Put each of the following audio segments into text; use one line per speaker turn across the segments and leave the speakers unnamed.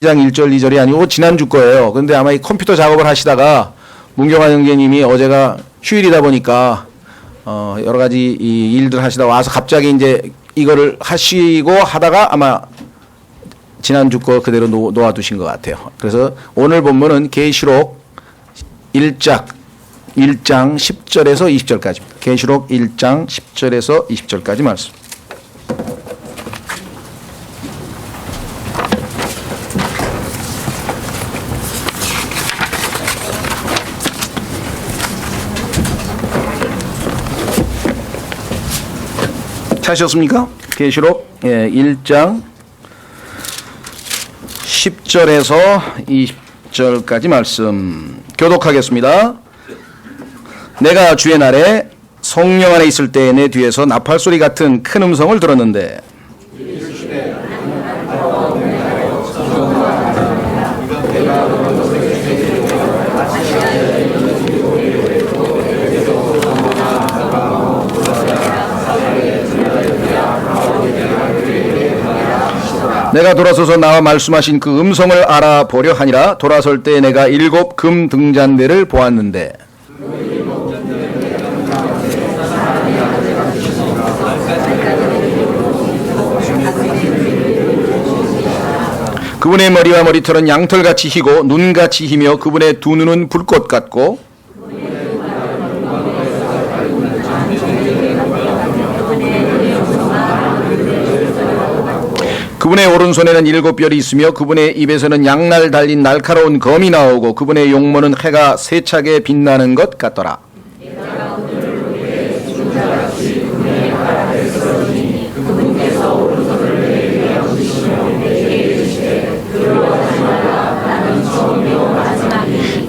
2장 1절 2절이 아니고 지난주 거예요. 그런데 아마 이 컴퓨터 작업을 하시다가 문경환 형제님이 어제가 휴일이다 보니까 여러 가지 이 일들 하시다 와서 갑자기 이제 이거를 하시고 하다가 아마 지난주 거 그대로 놓아두신 것 같아요. 그래서 오늘 본문은 계시록 1장 10절에서 20절까지입니다. 계시록 1장 10절에서 20절까지 말씀. 찾으셨습니까? 계시록 1장 10절에서 20절까지 말씀 교독하겠습니다. 내가 주의 날에 성령 안에 있을 때에 내 뒤에서 나팔소리 같은 큰 음성을 들었는데 내가 돌아서서 나와 말씀하신 그 음성을 알아보려 하니라. 돌아설 때 내가 7 금 등잔대를 보았는데 그분의 머리와 머리털은 양털같이 희고 눈같이 희며 그분의 두 눈은 불꽃 같고 그분의 오른손에는 7 별이 있으며 그분의 입에서는 양날 달린 날카로운 검이 나오고 그분의 용모는 해가 세차게 빛나는 것 같더라.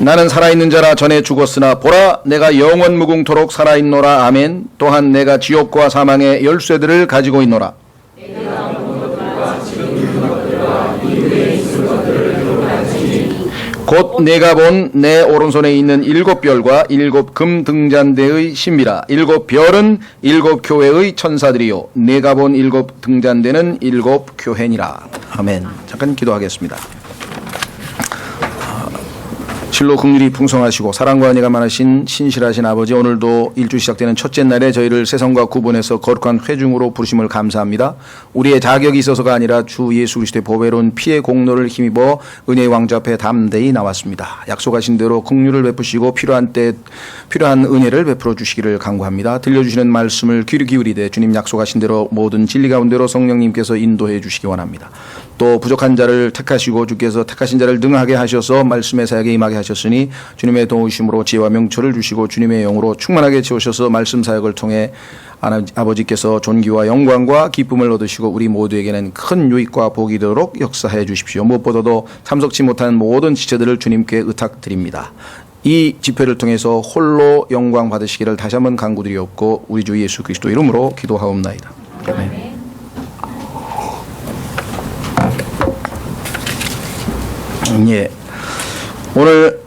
나는 살아있는 자라 전에 죽었으나 보라 내가 영원 무궁토록 살아있노라. 아멘. 또한 내가 지옥과 사망의 열쇠들을 가지고 있노라. 곧 내가 본 내 오른손에 있는 7 별과 7 금 등잔대의 신비라. 7 별은 7 교회의 천사들이요 내가 본 7 등잔대는 7 교회니라. 아멘. 잠깐 기도하겠습니다. 실로 긍휼이 풍성하시고 사랑과 은혜가 많으신 신실하신 아버지, 오늘도 일주 시작되는 첫째 날에 저희를 세상과 구분해서 거룩한 회중으로 부르심을 감사합니다. 우리의 자격이 있어서가 아니라 주 예수 그리스도의 보배로운 피의 공로를 힘입어 은혜의 왕좌 앞에 담대히 나왔습니다. 약속하신 대로 긍휼을 베푸시고 필요한 때 필요한 은혜를 베풀어 주시기를 간구합니다. 들려주시는 말씀을 귀를 기울이되 주님 약속하신 대로 모든 진리 가운데로 성령님께서 인도해 주시기 원합니다. 또 부족한 자를 택하시고 주께서 택하신 자를 능하게 하셔서 말씀의 사역에 임하게 하셨으니 주님의 도우심으로 지혜와 명철을 주시고 주님의 영으로 충만하게 채우셔서 말씀 사역을 통해 아버지께서 존귀와 영광과 기쁨을 얻으시고 우리 모두에게는 큰 유익과 복이 되도록 역사해 주십시오. 무엇보다도 참석치 못한 모든 지체들을 주님께 의탁드립니다. 이 집회를 통해서 홀로 영광 받으시기를 다시 한번 간구드리옵고 우리 주 예수 그리스도 이름으로 기도하옵나이다. 아멘. 예, 오늘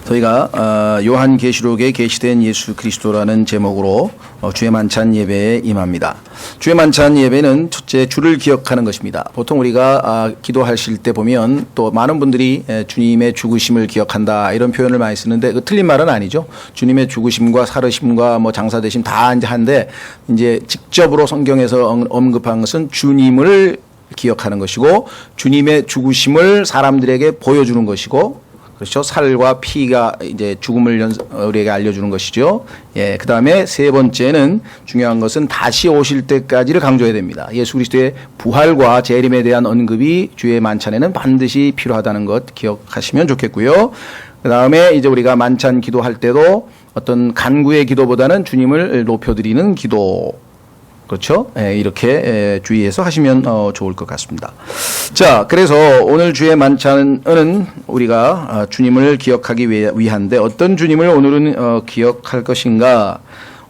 저희가 요한계시록에 계시된 예수 그리스도라는 제목으로 주의 만찬 예배에 임합니다. 주의 만찬 예배는 첫째 주를 기억하는 것입니다. 보통 우리가 기도하실 때 보면 또 많은 분들이 주님의 죽으심을 기억한다 이런 표현을 많이 쓰는데 그 틀린 말은 아니죠. 주님의 죽으심과 살으심과 뭐 장사되심 다 이제 한데 이제 직접으로 성경에서 언급한 것은 주님을 기억하는 것이고 주님의 죽으심을 사람들에게 보여주는 것이고, 그렇죠. 살과 피가 이제 죽음을 우리에게 알려주는 것이죠. 예, 그 다음에 세 번째는 중요한 것은 다시 오실 때까지를 강조해야 됩니다. 예수 그리스도의 부활과 재림에 대한 언급이 주의 만찬에는 반드시 필요하다는 것 기억하시면 좋겠고요. 그 다음에 이제 우리가 만찬 기도할 때도 어떤 간구의 기도보다는 주님을 높여드리는 기도, 그렇죠? 예, 이렇게 주의해서 하시면 좋을 것 같습니다. 자, 그래서 오늘 주의 만찬은 우리가 주님을 기억하기 위한데 어떤 주님을 오늘은 기억할 것인가?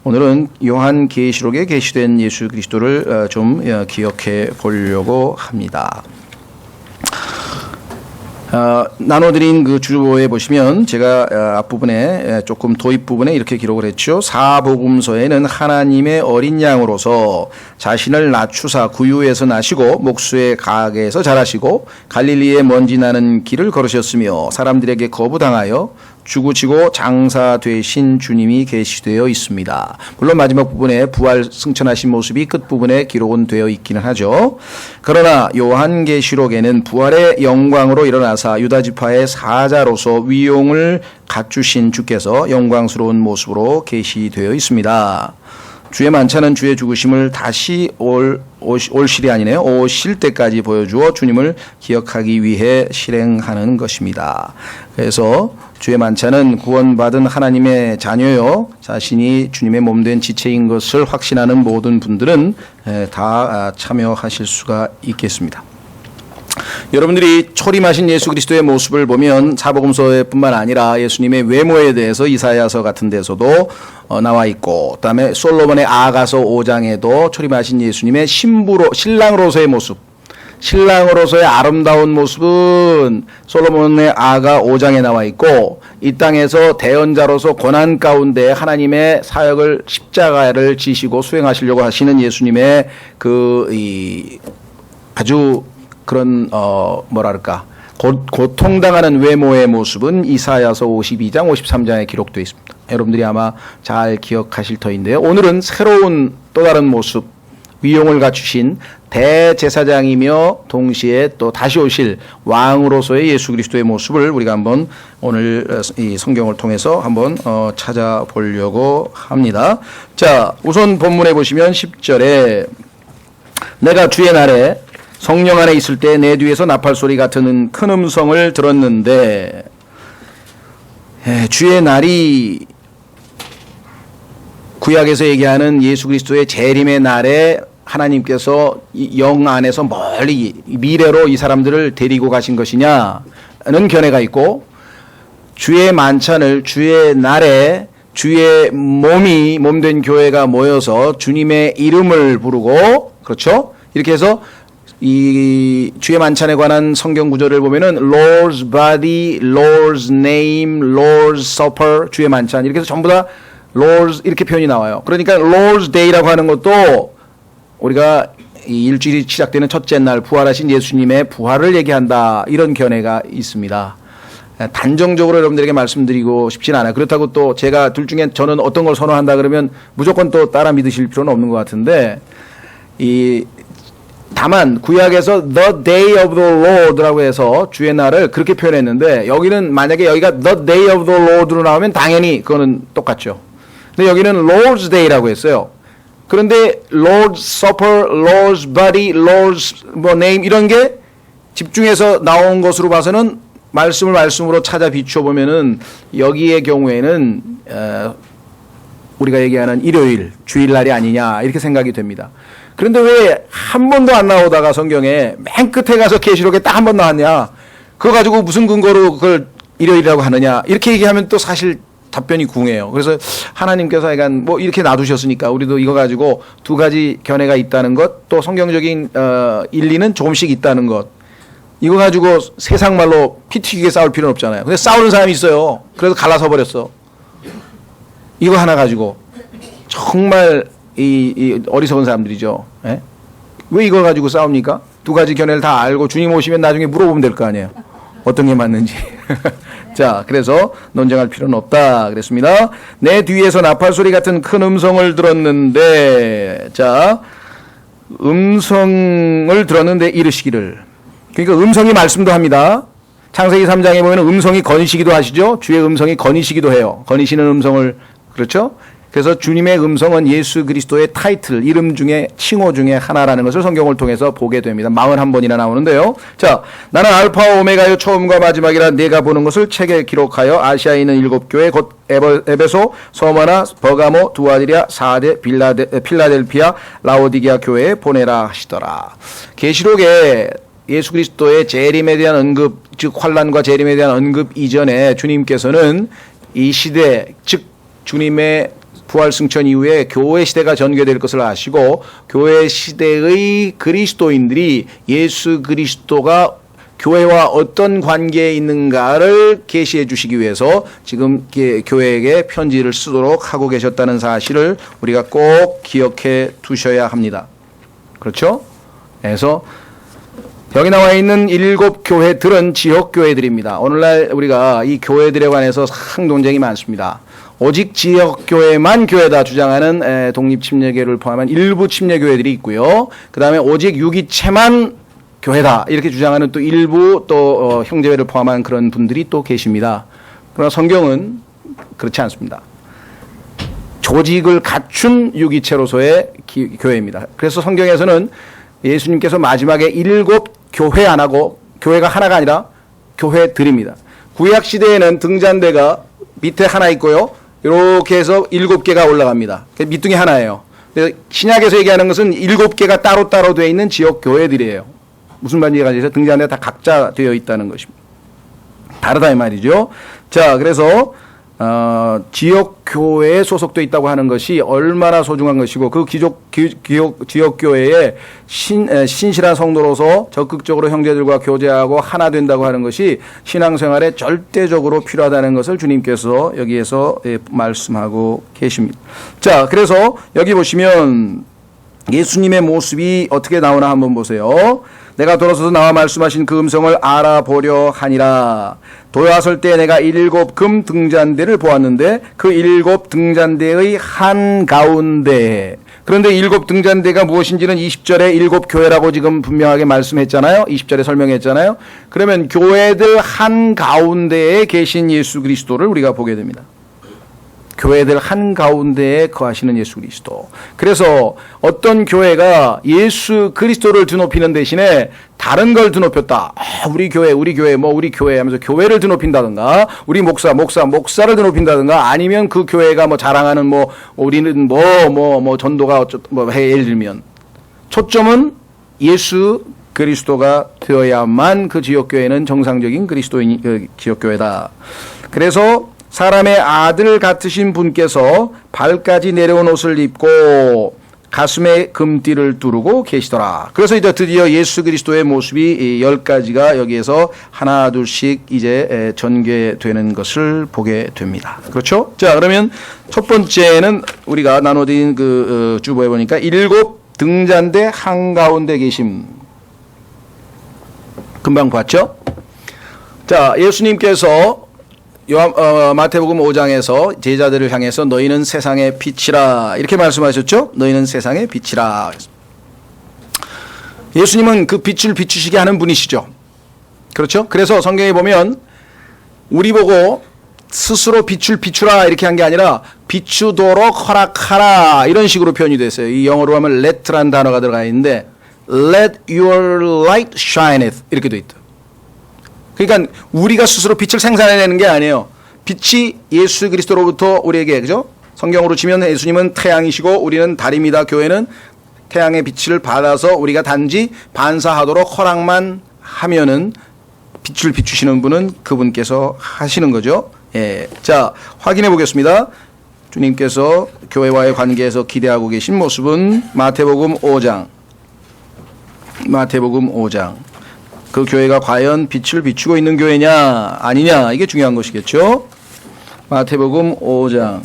오늘은 요한계시록에 계시된 예수 그리스도를 좀 기억해 보려고 합니다. 나눠드린 그 주보에 보시면 제가 앞부분에 조금 도입 부분에 이렇게 기록을 했죠. 사복음서에는 하나님의 어린 양으로서 자신을 낮추사 구유에서 나시고 목수의 가게에서 자라시고 갈릴리의 먼지 나는 길을 걸으셨으며 사람들에게 거부당하여 죽으시고 장사되신 주님이 계시되어 있습니다. 물론 마지막 부분에 부활 승천하신 모습이 끝부분에 기록은 되어 있기는 하죠. 그러나 요한계시록에는 부활의 영광으로 일어나사 유다지파의 사자로서 위용을 갖추신 주께서 영광스러운 모습으로 계시되어 있습니다. 주의 만찬은 주의 죽으심을 다시 올 실이 아니네요. 오실 때까지 보여주어 주님을 기억하기 위해 실행하는 것입니다. 그래서 주의 만찬은 구원받은 하나님의 자녀요 자신이 주님의 몸된 지체인 것을 확신하는 모든 분들은 다 참여하실 수가 있겠습니다. 여러분들이 초림하신 예수 그리스도의 모습을 보면 사복음서뿐만 아니라 예수님의 외모에 대해서 이사야서 같은 데서도 나와 있고, 그다음에 솔로몬의 아가서 5장에도 초림하신 예수님의 신랑으로서의 모습, 신랑으로서의 아름다운 모습은 솔로몬의 아가 5장에 나와 있고, 이 땅에서 대언자로서 고난 가운데 하나님의 사역을 십자가를 지시고 수행하시려고 하시는 예수님의 아주 그런 뭐랄까 고통당하는 외모의 모습은 이사야서 52장 53장에 기록되어 있습니다. 여러분들이 아마 잘 기억하실 터인데요. 오늘은 새로운 또 다른 모습, 위용을 갖추신 대제사장이며 동시에 또 다시 오실 왕으로서의 예수 그리스도의 모습을 우리가 한번 오늘 이 성경을 통해서 한번 찾아보려고 합니다. 자, 우선 본문에 보시면 10절에 내가 주의 날에 성령 안에 있을 때 내 뒤에서 나팔 소리 같은 큰 음성을 들었는데, 주의 날이 구약에서 얘기하는 예수 그리스도의 재림의 날에 하나님께서 영 안에서 멀리 미래로 이 사람들을 데리고 가신 것이냐는 견해가 있고, 주의 만찬을 주의 날에 주의 몸된 교회가 모여서 주님의 이름을 부르고, 그렇죠? 이렇게 해서 이 주의 만찬에 관한 성경 구절을 보면은 Lord's body, Lord's name, Lord's supper, 주의 만찬 이렇게 해서 전부 다 Lord's 이렇게 표현이 나와요. 그러니까 Lord's day라고 하는 것도 우리가 이 일주일이 시작되는 첫째 날 부활하신 예수님의 부활을 얘기한다, 이런 견해가 있습니다. 단정적으로 여러분들에게 말씀드리고 싶진 않아요. 그렇다고 또 제가 둘 중에 저는 어떤 걸 선호한다 그러면 무조건 또 따라 믿으실 필요는 없는 것 같은데, 다만 구약에서 The Day of the Lord라고 해서 주의 날을 그렇게 표현했는데, 여기는 만약에 여기가 The Day of the Lord로 나오면 당연히 그거는 똑같죠. 근데 여기는 Lord's Day라고 했어요. 그런데 Lord's Supper, Lord's Body, Lord's name 이런 게 집중해서 나온 것으로 봐서는 말씀으로 찾아 비춰보면은 여기의 경우에는 우리가 얘기하는 일요일, 주일날이 아니냐 이렇게 생각이 됩니다. 그런데 왜 한 번도 안 나오다가 성경에 맨 끝에 가서 계시록에 딱 한 번 나왔냐, 그거 가지고 무슨 근거로 그걸 일요일이라고 하느냐, 이렇게 얘기하면 또 사실 답변이 궁해요. 그래서 하나님께서 약간 뭐 이렇게 놔두셨으니까 우리도 이거 가지고 두 가지 견해가 있다는 것, 또 성경적인 일리는 조금씩 있다는 것, 이거 가지고 세상 말로 피 튀기게 싸울 필요는 없잖아요. 근데 싸우는 사람이 있어요. 그래서 갈라서 버렸어. 이거 하나 가지고 정말 이 어리석은 사람들이죠. 예? 왜 이거 가지고 싸웁니까? 두 가지 견해를 다 알고 주님 오시면 나중에 물어보면 될 거 아니에요. 어떤 게 맞는지. 자, 그래서 논쟁할 필요는 없다 그랬습니다. 내 뒤에서 나팔 소리 같은 큰 음성을 들었는데, 자, 음성을 들었는데 이르시기를. 그러니까 음성이 말씀도 합니다. 창세기 3장에 보면 음성이 거니시기도 하시죠. 주의 음성이 거니시기도 해요. 거니시는 음성을, 그렇죠? 그래서 주님의 음성은 예수 그리스도의 타이틀, 이름 중에, 칭호 중에 하나라는 것을 성경을 통해서 보게 됩니다. 41번이나 나오는데요. 자, 나는 알파와 오메가요 처음과 마지막이라 내가 보는 것을 책에 기록하여 아시아에 있는 7교회 곧 에베소, 서머나, 버가모, 두아디랴, 사데, 필라델피아, 라오디게아 교회에 보내라 하시더라. 계시록에 예수 그리스도의 재림에 대한 언급, 즉 환난과 재림에 대한 언급 이전에 주님께서는 이 시대, 즉 주님의 부활 승천 이후에 교회 시대가 전개될 것을 아시고, 교회 시대의 그리스도인들이 예수 그리스도가 교회와 어떤 관계에 있는가를 계시해 주시기 위해서 지금 교회에게 편지를 쓰도록 하고 계셨다는 사실을 우리가 꼭 기억해 두셔야 합니다. 그렇죠? 그래서 여기 나와 있는 7 교회들은 지역 교회들입니다. 오늘날 우리가 이 교회들에 관해서 상 논쟁이 많습니다. 오직 지역 교회만 교회다 주장하는 독립침례교회를 포함한 일부 침례교회들이 있고요. 그 다음에 오직 유기체만 교회다 이렇게 주장하는 또 일부 또 형제회를 포함한 그런 분들이 또 계십니다. 그러나 성경은 그렇지 않습니다. 조직을 갖춘 유기체로서의 교회입니다. 그래서 성경에서는 예수님께서 마지막에 7 교회 안 하고 교회가 하나가 아니라 교회들입니다. 구약 시대에는 등잔대가 밑에 하나 있고요. 이렇게 해서 7개가 올라갑니다. 밑둥이 하나예요. 신약에서 얘기하는 것은 7개가 따로따로 되어 있는 지역 교회들이에요. 무슨 말인지 가지고 등잔대가 다 각자 되어 있다는 것입니다. 다르다 이 말이죠. 자, 그래서 지역 교회에 소속되어 있다고 하는 것이 얼마나 소중한 것이고 그 지역 교회에 신실한 성도로서 적극적으로 형제들과 교제하고 하나 된다고 하는 것이 신앙생활에 절대적으로 필요하다는 것을 주님께서 여기에서 말씀하고 계십니다. 자, 그래서 여기 보시면 예수님의 모습이 어떻게 나오나 한번 보세요. 내가 돌아서서 나와 말씀하신 그 음성을 알아보려 하니라. 돌아설 때 내가 7 금 등잔대를 보았는데 그 7 등잔대의 한가운데, 그런데 7 등잔대가 무엇인지는 20절에 7 교회라고 지금 분명하게 말씀했잖아요. 20절에 설명했잖아요. 그러면 교회들 한가운데에 계신 예수 그리스도를 우리가 보게 됩니다. 교회들 한가운데에 거하시는 예수 그리스도. 그래서 어떤 교회가 예수 그리스도를 드높이는 대신에 다른 걸 드높였다. 우리 교회 하면서 교회를 드높인다든가, 우리 목사를 드높인다든가, 아니면 그 교회가 자랑하는 우리는 전도가 예를 들면 초점은 예수 그리스도가 되어야만 그 지역교회는 정상적인 그리스도인 지역교회다. 그래서 사람의 아들 같으신 분께서 발까지 내려온 옷을 입고 가슴에 금띠를 두르고 계시더라. 그래서 이제 드디어 예수 그리스도의 모습이 10가지가 여기에서 하나 둘씩 이제 전개되는 것을 보게 됩니다. 그렇죠? 자, 그러면 첫 번째는 우리가 나눠드린 그 주보에 보니까 7 등잔대 한가운데 계심. 금방 봤죠? 자, 예수님께서 마태복음 5장에서 제자들을 향해서 너희는 세상의 빛이라 이렇게 말씀하셨죠? 너희는 세상의 빛이라. 예수님은 그 빛을 비추시게 하는 분이시죠. 그렇죠? 그래서 성경에 보면 우리 보고 스스로 빛을 비추라 이렇게 한 게 아니라 비추도록 허락하라 이런 식으로 표현이 됐어요. 이 영어로 하면 let라는 단어가 들어가 있는데 let your light shineth 이렇게 돼 있다. 그러니까 우리가 스스로 빛을 생산해내는 게 아니에요. 빛이 예수 그리스도로부터 우리에게, 그죠? 성경으로 치면 예수님은 태양이시고 우리는 달입니다. 교회는 태양의 빛을 받아서 우리가 단지 반사하도록 허락만 하면은 빛을 비추시는 분은 그분께서 하시는 거죠. 예. 자, 확인해 보겠습니다. 주님께서 교회와의 관계에서 기대하고 계신 모습은 마태복음 5장. 그 교회가 과연 빛을 비추고 있는 교회냐 아니냐 이게 중요한 것이겠죠. 마태복음 5장.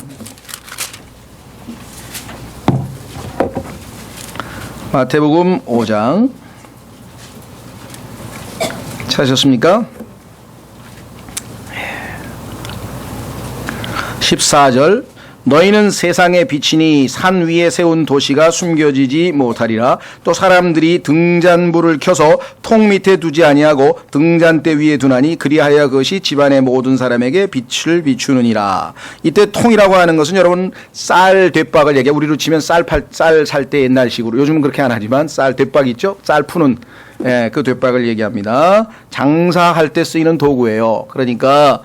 마태복음 5장 찾으셨습니까? 14절 너희는 세상의 빛이니 산 위에 세운 도시가 숨겨지지 못하리라. 또 사람들이 등잔불을 켜서 통 밑에 두지 아니하고 등잔대 위에 두나니 그리하여 그것이 집안의 모든 사람에게 빛을 비추느니라. 이때 통이라고 하는 것은 여러분 쌀 대박을 얘기해. 우리로 치면 쌀 살 때 옛날식으로, 요즘은 그렇게 안 하지만 쌀 대박 있죠? 쌀 푸는 그 대박을 얘기합니다. 장사할 때 쓰이는 도구예요. 그러니까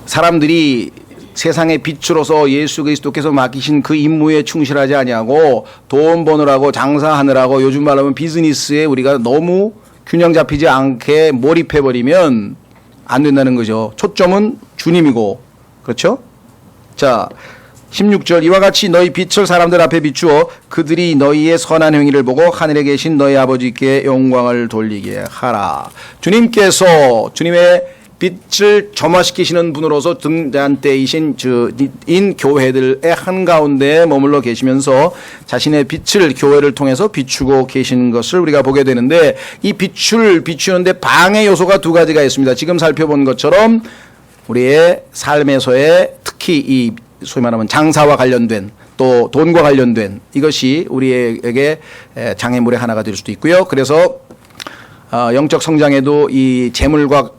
사람들이 세상의 빛으로서 예수 그리스도께서 맡기신 그 임무에 충실하지 아니하고 돈 버느라고 장사하느라고, 요즘 말하면 비즈니스에 우리가 너무 균형 잡히지 않게 몰입해버리면 안 된다는 거죠. 초점은 주님이고, 그렇죠? 자, 16절 이와 같이 너희 빛을 사람들 앞에 비추어 그들이 너희의 선한 행위를 보고 하늘에 계신 너희 아버지께 영광을 돌리게 하라. 주님께서 주님의 빛을 점화시키시는 분으로서 등잔대이신 인 교회들의 한가운데 머물러 계시면서 자신의 빛을 교회를 통해서 비추고 계신 것을 우리가 보게 되는데, 이 빛을 비추는데 방해 요소가 두 가지가 있습니다. 지금 살펴본 것처럼 우리의 삶에서의 특히 이 소위 말하면 장사와 관련된 또 돈과 관련된 이것이 우리에게 장애물의 하나가 될 수도 있고요. 그래서 영적 성장에도 이 재물과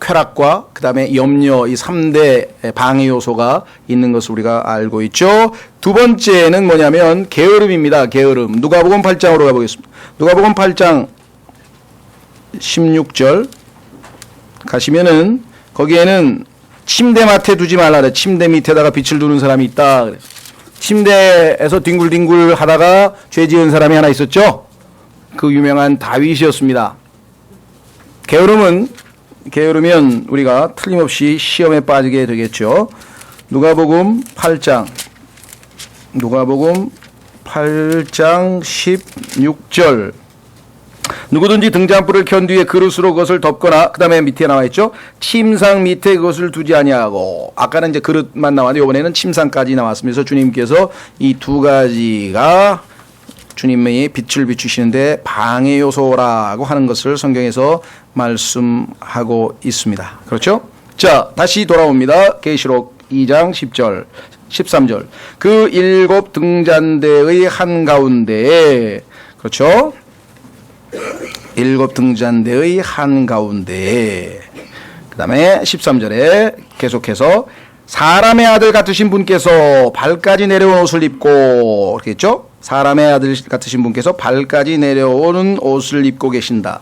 쾌락과 그다음에 염려, 이 3대 방해 요소가 있는 것을 우리가 알고 있죠. 두 번째는 뭐냐면 게으름입니다. 게으름. 누가복음 8장으로 가보겠습니다. 누가복음 8장 16절 가시면은 거기에는 침대 맡에 두지 말라 그래. 침대 밑에다가 빛을 두는 사람이 있다 그래. 침대에서 뒹굴뒹굴 하다가 죄 지은 사람이 하나 있었죠. 그 유명한 다윗이었습니다. 게으르면 우리가 틀림없이 시험에 빠지게 되겠죠. 누가복음 8장 16절 누구든지 등잔불을 켠 뒤에 그릇으로 그것을 덮거나, 그 다음에 밑에 나와 있죠. 침상 밑에 그것을 두지 아니하고, 아까는 이제 그릇만 나왔는데 이번에는 침상까지 나왔으면서 주님께서 이 두 가지가 주님의 빛을 비추시는데 방해 요소라고 하는 것을 성경에서 말씀하고 있습니다. 그렇죠? 자, 다시 돌아옵니다. 계시록 2장 10절 13절 그 7 등잔대의 한가운데에, 그렇죠? 7 등잔대의 한가운데에, 그 다음에 13절에 계속해서 사람의 아들 같으신 분께서 발까지 내려온 옷을 입고, 그렇겠죠? 사람의 아들 같으신 분께서 발까지 내려오는 옷을 입고 계신다.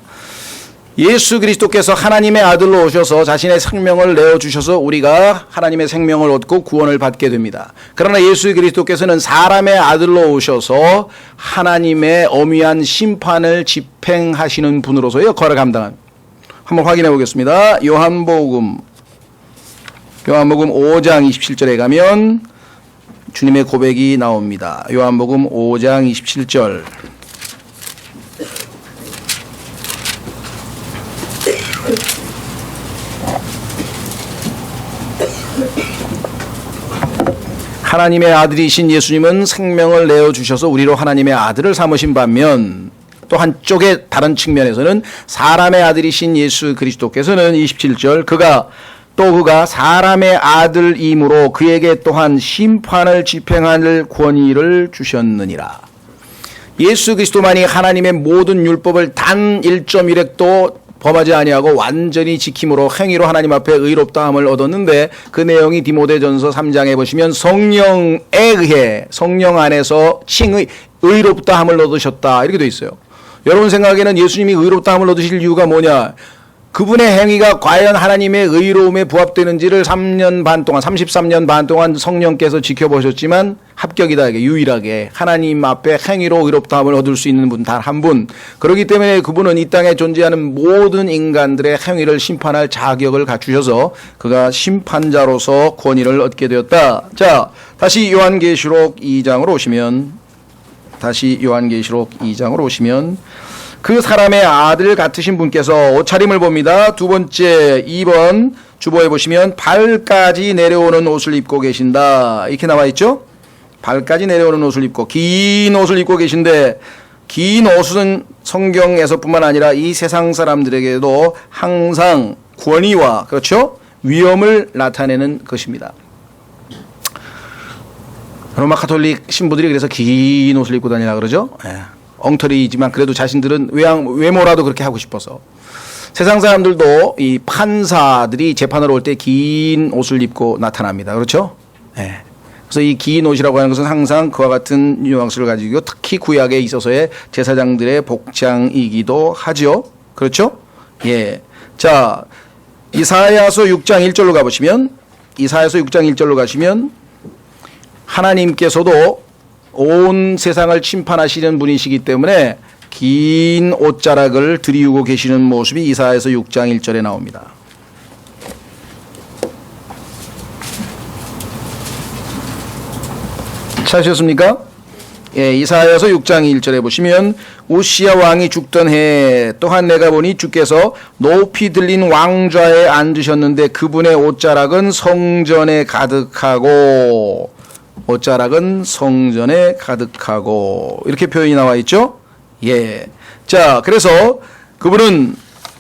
예수 그리스도께서 하나님의 아들로 오셔서 자신의 생명을 내어주셔서 우리가 하나님의 생명을 얻고 구원을 받게 됩니다. 그러나 예수 그리스도께서는 사람의 아들로 오셔서 하나님의 엄위한 심판을 집행하시는 분으로서 역할을 감당합니다. 한번 확인해 보겠습니다. 요한복음 5장 27절에 가면 주님의 고백이 나옵니다. 요한복음 5장 27절 하나님의 아들이신 예수님은 생명을 내어주셔서 우리로 하나님의 아들을 삼으신 반면, 또 한쪽의 다른 측면에서는 사람의 아들이신 예수 그리스도께서는 27절 그가 사람의 아들이므로 그에게 또한 심판을 집행할 권위를 주셨느니라. 예수 그리스도만이 하나님의 모든 율법을 단 1.1획도 범하지 아니하고 완전히 지킴으로 행위로 하나님 앞에 의롭다함을 얻었는데, 그 내용이 디모데전서 3장에 보시면 성령에 의해 성령 안에서 칭의 의롭다함을 얻으셨다 이렇게 돼 있어요. 여러분 생각에는 예수님이 의롭다함을 얻으실 이유가 뭐냐? 그분의 행위가 과연 하나님의 의로움에 부합되는지를 33년 반 동안 성령께서 지켜보셨지만 합격이다, 이게 유일하게 하나님 앞에 행위로 의롭다함을 얻을 수 있는 분 단 한 분. 그렇기 때문에 그분은 이 땅에 존재하는 모든 인간들의 행위를 심판할 자격을 갖추셔서 그가 심판자로서 권위를 얻게 되었다. 자, 다시 요한계시록 2장으로 오시면 그 사람의 아들 같으신 분께서 옷차림을 봅니다. 두 번째 2번 주보에 보시면 발까지 내려오는 옷을 입고 계신다 이렇게 나와 있죠. 발까지 내려오는 옷을 입고 긴 옷을 입고 계신데, 긴 옷은 성경에서뿐만 아니라 이 세상 사람들에게도 항상 권위와, 그렇죠, 위엄을 나타내는 것입니다. 로마 카톨릭 신부들이 그래서 긴 옷을 입고 다니라 그러죠. 엉터리이지만 그래도 자신들은 외모라도 그렇게 하고 싶어서. 세상 사람들도 이 판사들이 재판을 올 때 긴 옷을 입고 나타납니다. 그렇죠? 그래서 이 긴 옷이라고 하는 것은 항상 그와 같은 뉘앙스를 가지고 특히 구약에 있어서의 제사장들의 복장이기도 하죠. 그렇죠? 예. 자, 이사야서 6장 1절로 가시면 하나님께서도 온 세상을 심판하시는 분이시기 때문에 긴 옷자락을 들이우고 계시는 모습이 이사야서 6장 1절에 나옵니다. 찾으셨습니까? 예, 이사야서 6장 1절에 보시면 우시야 왕이 죽던 해 또한 내가 보니 주께서 높이 들린 왕좌에 앉으셨는데 그분의 옷자락은 성전에 가득하고 이렇게 표현이 나와 있죠. 예. 자, 그래서 그분은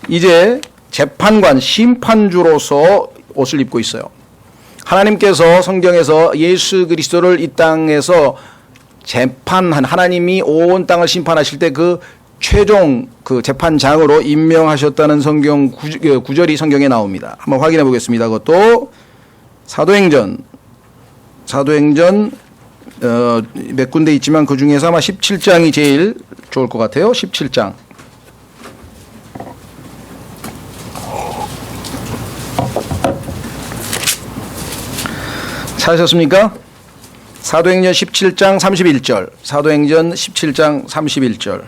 이제 재판관, 심판주로서 옷을 입고 있어요. 하나님께서 성경에서 예수 그리스도를 이 땅에서 재판한, 하나님이 온 땅을 심판하실 때 그 최종 그 재판장으로 임명하셨다는 성경 구절이 성경에 나옵니다. 한번 확인해 보겠습니다. 그것도 사도행전 몇 군데 있지만 그 중에서 아마 17장이 제일 좋을 것 같아요. 17장. 찾으셨습니까? 사도행전 17장 31절. 사도행전 17장 31절.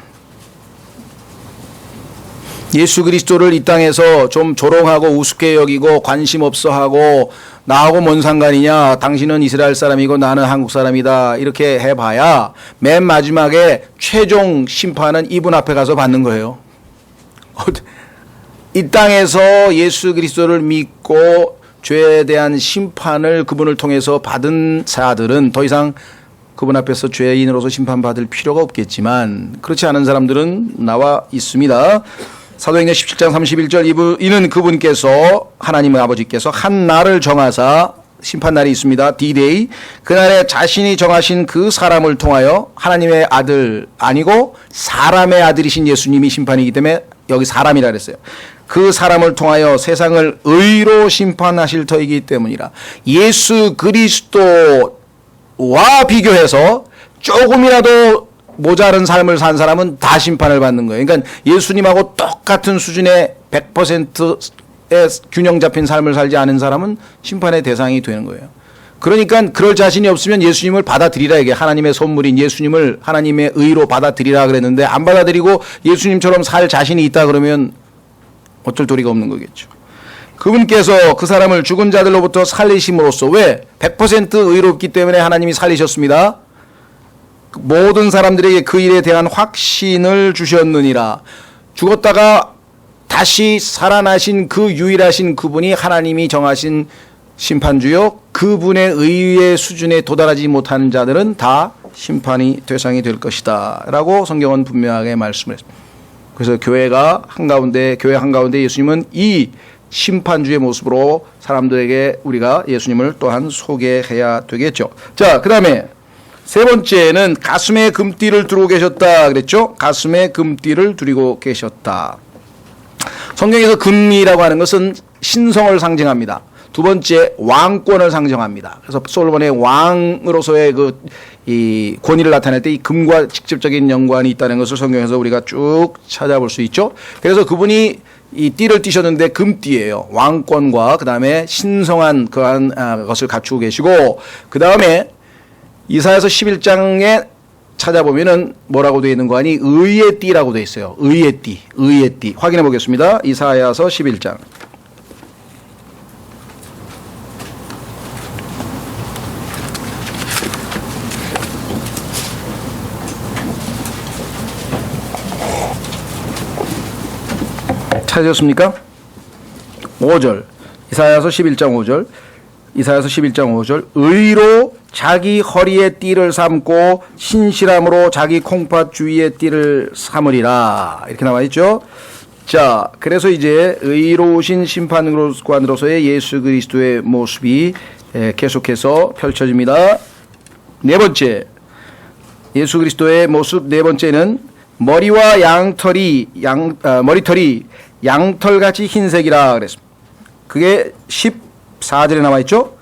예수 그리스도를 이 땅에서 좀 조롱하고 우습게 여기고 관심 없어 하고 나하고 뭔 상관이냐, 당신은 이스라엘 사람이고 나는 한국 사람이다, 이렇게 해봐야 맨 마지막에 최종 심판은 이분 앞에 가서 받는 거예요. 이 땅에서 예수 그리스도를 믿고 죄에 대한 심판을 그분을 통해서 받은 자들은 더 이상 그분 앞에서 죄인으로서 심판받을 필요가 없겠지만, 그렇지 않은 사람들은 나와 있습니다. 사도행전 17장 31절, 이는 그분께서, 하나님의 아버지께서 한 날을 정하사, 심판날이 있습니다. D-Day. 그날에 자신이 정하신 그 사람을 통하여, 하나님의 아들 아니고 사람의 아들이신 예수님이 심판이기 때문에 여기 사람이라 그랬어요. 그 사람을 통하여 세상을 의로 심판하실 터이기 때문이라. 예수 그리스도와 비교해서 조금이라도 모자른 삶을 산 사람은 다 심판을 받는 거예요. 그러니까 예수님하고 똑같은 수준의 100%의 균형 잡힌 삶을 살지 않은 사람은 심판의 대상이 되는 거예요. 그러니까 그럴 자신이 없으면 예수님을 받아들이라, 이게 하나님의 선물인 예수님을 하나님의 의로 받아들이라 그랬는데, 안 받아들이고 예수님처럼 살 자신이 있다 그러면 어쩔 도리가 없는 거겠죠. 그분께서 그 사람을 죽은 자들로부터 살리심으로써, 왜? 100% 의롭기 때문에 하나님이 살리셨습니다. 모든 사람들에게 그 일에 대한 확신을 주셨느니라. 죽었다가 다시 살아나신 그 유일하신 그분이 하나님이 정하신 심판주요, 그분의 의의 수준에 도달하지 못하는 자들은 다 심판이 대상이 될 것이다 라고 성경은 분명하게 말씀을 했습니다. 그래서 교회 한가운데 예수님은 이 심판주의 모습으로 사람들에게 우리가 예수님을 또한 소개해야 되겠죠. 자, 그 다음에 세 번째는 가슴에 금띠를 두르고 계셨다 그랬죠. 가슴에 금띠를 두르고 계셨다. 성경에서 금이라고 하는 것은 신성을 상징합니다. 두 번째, 왕권을 상징합니다. 그래서 솔로몬의 왕으로서의 이 권위를 나타낼 때 이 금과 직접적인 연관이 있다는 것을 성경에서 우리가 쭉 찾아볼 수 있죠. 그래서 그분이 이 띠를 띠셨는데 금띠예요. 왕권과 그 다음에 신성한 그러한 것을 갖추고 계시고, 그 다음에 이사야서 11장에 찾아보면은 뭐라고 되어 있는 거 아니? 의의 띠라고 되어 있어요. 의의 띠. 확인해 보겠습니다. 이사야서 11장. 찾으셨습니까? 5절. 이사야서 11장 5절. 이사야서 11장 5절. 의로 자기 허리에 띠를 삼고 신실함으로 자기 콩팥 주위에 띠를 삼으리라. 이렇게 나와 있죠. 자, 그래서 이제 의로우신 심판관으로서의 예수 그리스도의 모습이 계속해서 펼쳐집니다. 네 번째, 예수 그리스도의 모습 네 번째는 머리와 머리털이 양털같이 흰색이라 그랬습니다. 그게 14절에 나와 있죠.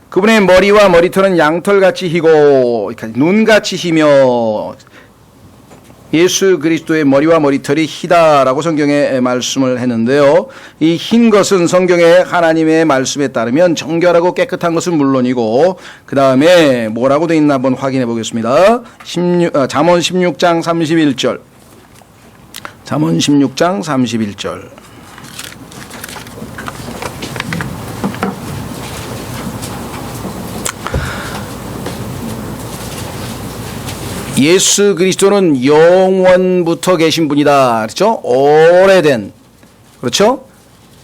그분의 머리와 머리털은 양털같이 희고 눈같이 희며, 예수 그리스도의 머리와 머리털이 희다라고 성경에 말씀을 했는데요. 이 흰 것은 성경의 하나님의 말씀에 따르면 정결하고 깨끗한 것은 물론이고, 그 다음에 뭐라고 되어 있나 한번 확인해 보겠습니다. 잠언 16장 31절. 잠언 16장 31절. 예수 그리스도는 영원부터 계신 분이다. 그렇죠? 오래된. 그렇죠?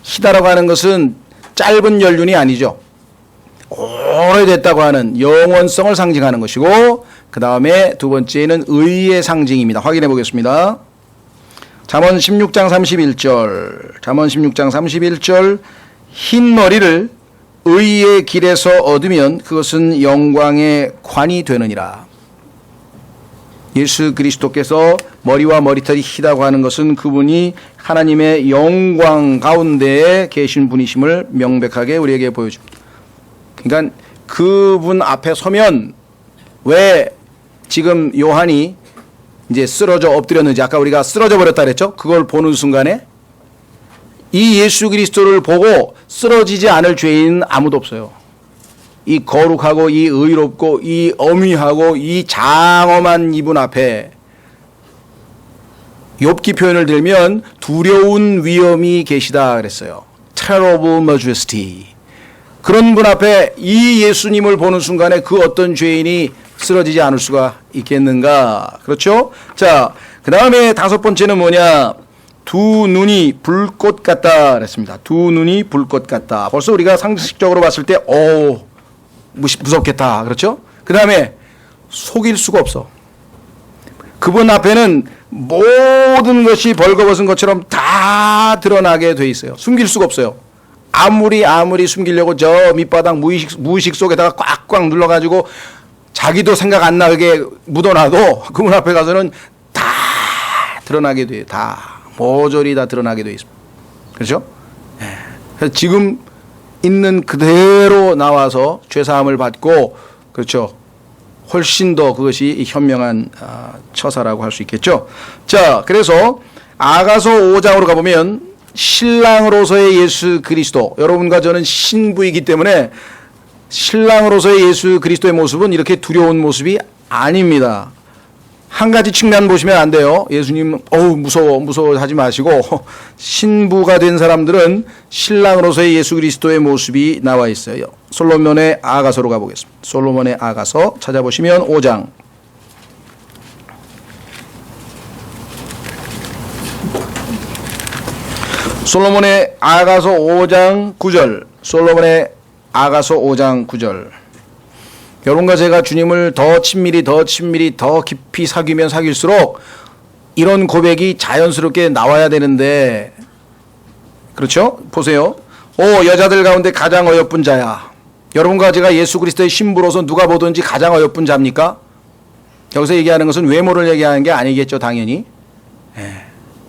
희다라고 하는 것은 짧은 연륜이 아니죠. 오래됐다고 하는 영원성을 상징하는 것이고, 그 다음에 두 번째는 의의 상징입니다. 확인해 보겠습니다. 잠언 16장 31절. 잠언 16장 31절. 흰 머리를 의의 길에서 얻으면 그것은 영광의 관이 되느니라. 예수 그리스도께서 머리와 머리털이 희다고 하는 것은 그분이 하나님의 영광 가운데에 계신 분이심을 명백하게 우리에게 보여줍니다. 그러니까 그분 앞에 서면 왜 지금 요한이 이제 쓰러져 엎드렸는지, 아까 우리가 쓰러져 버렸다 그랬죠? 그걸 보는 순간에 이 예수 그리스도를 보고 쓰러지지 않을 죄인은 아무도 없어요. 이 거룩하고 이 의롭고 이 엄위하고 이 장엄한 이분 앞에 욥기 표현을 들면 두려운 위엄이 계시다 그랬어요. Terrible majesty. 그런 분 앞에 이 예수님을 보는 순간에 그 어떤 죄인이 쓰러지지 않을 수가 있겠는가. 그렇죠? 자, 그 다음에 다섯 번째는 뭐냐. 두 눈이 불꽃 같다 그랬습니다. 두 눈이 불꽃 같다. 벌써 우리가 상식적으로 봤을 때 무섭겠다. 그렇죠? 그 다음에 속일 수가 없어. 그분 앞에는 모든 것이 벌거벗은 것처럼 다 드러나게 돼 있어요. 숨길 수가 없어요. 아무리 숨기려고 저 밑바닥 무의식 속에다가 꽉꽉 눌러가지고 자기도 생각 안 나게 묻어놔도 그분 앞에 가서는 다 드러나게 돼요. 다 모조리 다 드러나게 돼 있습니다. 그렇죠? 그래서 지금 있는 그대로 나와서 죄사함을 받고, 그렇죠, 훨씬 더 그것이 현명한 처사라고 할 수 있겠죠. 자, 그래서 아가서 5장으로 가보면 신랑으로서의 예수 그리스도, 여러분과 저는 신부이기 때문에 신랑으로서의 예수 그리스도의 모습은 이렇게 두려운 모습이 아닙니다. 한 가지 측면 보시면 안 돼요. 예수님 무서워 하지 마시고, 신부가 된 사람들은 신랑으로서의 예수 그리스도의 모습이 나와 있어요. 솔로몬의 아가서로 가보겠습니다. 솔로몬의 아가서 찾아보시면 5장. 솔로몬의 아가서 5장 9절. 솔로몬의 아가서 5장 9절. 여러분과 제가 주님을 더 친밀히 더 깊이 사귀면 사귈수록 이런 고백이 자연스럽게 나와야 되는데, 그렇죠? 보세요. 여자들 가운데 가장 어여쁜 자야. 여러분과 제가 예수 그리스도의 신부로서 누가 보든지 가장 어여쁜 자입니까? 여기서 얘기하는 것은 외모를 얘기하는 게 아니겠죠, 당연히.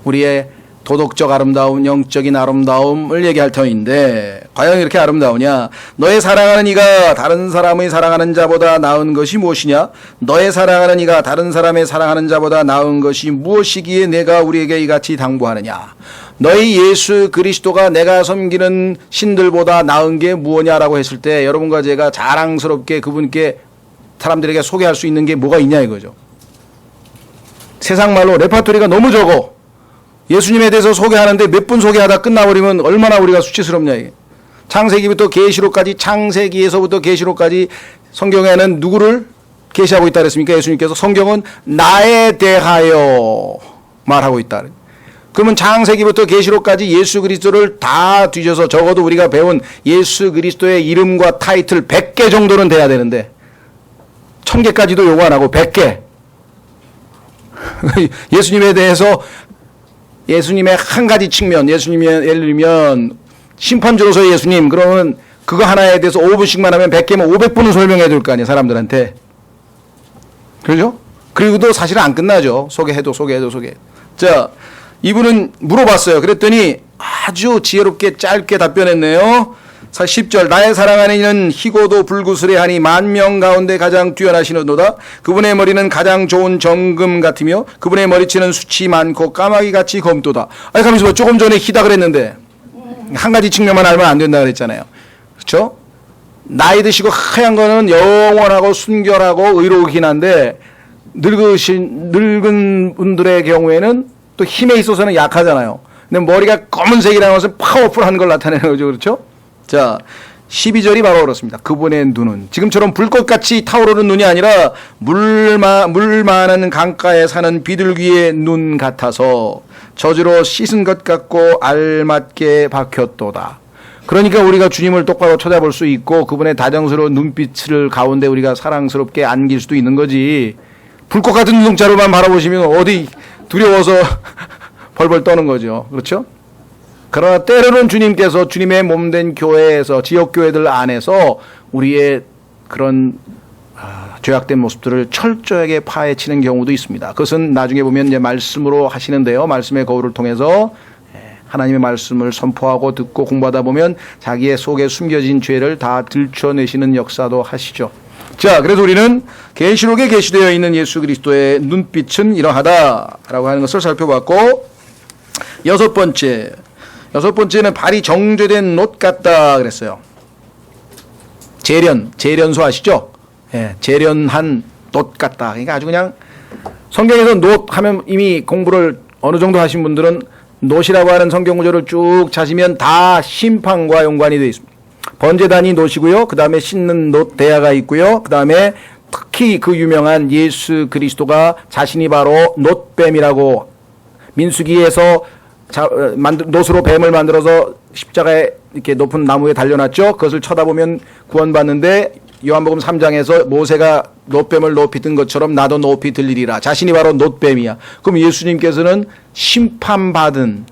우리의 도덕적 아름다움, 영적인 아름다움을 얘기할 터인데, 과연 이렇게 아름다우냐? 너의 사랑하는 이가 다른 사람의 사랑하는 자보다 나은 것이 무엇이냐? 너의 사랑하는 이가 다른 사람의 사랑하는 자보다 나은 것이 무엇이기에 내가 우리에게 이같이 당부하느냐? 너희 예수 그리스도가 내가 섬기는 신들보다 나은 게 무엇냐라고 했을 때, 여러분과 제가 자랑스럽게 그분께 사람들에게 소개할 수 있는 게 뭐가 있냐 이거죠. 세상 말로 레퍼토리가 너무 적어. 예수님에 대해서 소개하는데 몇 분 소개하다 끝나버리면 얼마나 우리가 수치스럽냐 이게. 창세기부터 계시록까지, 창세기에서부터 계시록까지 성경에는 누구를 계시하고 있다 그랬습니까? 예수님께서 성경은 나에 대하여 말하고 있다. 그러면 창세기부터 계시록까지 예수 그리스도를 다 뒤져서 적어도 우리가 배운 예수 그리스도의 이름과 타이틀 100개 정도는 돼야 되는데 1000개까지도 요구 안 하고 100개. 예수님에 대해서, 예수님의 한 가지 측면, 예수님이 예를 들면 심판주로서의 예수님, 그러면 그거 하나에 대해서 5분씩만 하면 100개면 500분은 설명해 줄 거 아니에요, 사람들한테. 그렇죠? 그리고도 사실은 안 끝나죠. 소개해도. 자, 이분은 물어봤어요. 그랬더니 아주 지혜롭게 짧게 답변했네요. 10절. 나의 사랑하는 이는 희고도 불구스레하니 만명 가운데 가장 뛰어나시노도다. 그분의 머리는 가장 좋은 정금 같으며 그분의 머리채는 숱이 많고 까마귀같이 검도다. 아니 가만있어 봐. 조금 전에 희다 그랬는데 한 가지 측면만 알면 안 된다 그랬잖아요. 그렇죠? 나이 드시고 하얀 거는 영원하고 순결하고 의로우긴 한데 늙은 분들의 경우에는 또 힘에 있어서는 약하잖아요. 근데 머리가 검은색이라는 것은 파워풀한 걸 나타내는 거죠. 그렇죠? 자, 12절이 바로 그렇습니다. 그분의 눈은 지금처럼 불꽃같이 타오르는 눈이 아니라 물 많은 강가에 사는 비둘기의 눈 같아서 젖으로 씻은 것 같고 알맞게 박혔도다. 그러니까 우리가 주님을 똑바로 쳐다볼 수 있고 그분의 다정스러운 눈빛을 가운데 우리가 사랑스럽게 안길 수도 있는 거지. 불꽃 같은 눈동자로만 바라보시면 어디 두려워서 벌벌 떠는 거죠. 그렇죠? 그러나 때로는 주님께서 주님의 몸된 교회에서 지역교회들 안에서 우리의 그런 죄악된 모습들을 철저하게 파헤치는 경우도 있습니다. 그것은 나중에 보면 이제 말씀으로 하시는데요. 말씀의 거울을 통해서 하나님의 말씀을 선포하고 듣고 공부하다 보면 자기의 속에 숨겨진 죄를 다 들춰내시는 역사도 하시죠. 자, 그래서 우리는 계시록에 계시되어 있는 예수 그리스도의 눈빛은 이러하다라고 하는 것을 살펴봤고, 여섯 번째는 발이 정죄된 놋 같다 그랬어요. 재련소 아시죠? 예, 재련한 놋 같다. 그러니까 아주 그냥 성경에서 놋 하면 이미 공부를 어느 정도 하신 분들은 놋이라고 하는 성경 구절을 쭉 찾으면 다 심판과 연관이 되어 있습니다. 번제단이 놋이고요. 그 다음에 씻는 놋 대야가 있고요. 그 다음에 특히 그 유명한 예수 그리스도가 자신이 바로 놋뱀이라고 민수기에서 놋으로 뱀을 만들어서 십자가에 이렇게 높은 나무에 달려놨죠. 그것을 쳐다보면 구원받는데 요한복음 3장에서 모세가 놋뱀을 높이 든 것처럼 나도 높이 들리리라. 자신이 바로 놋뱀이야. 그럼 예수님께서는 심판받은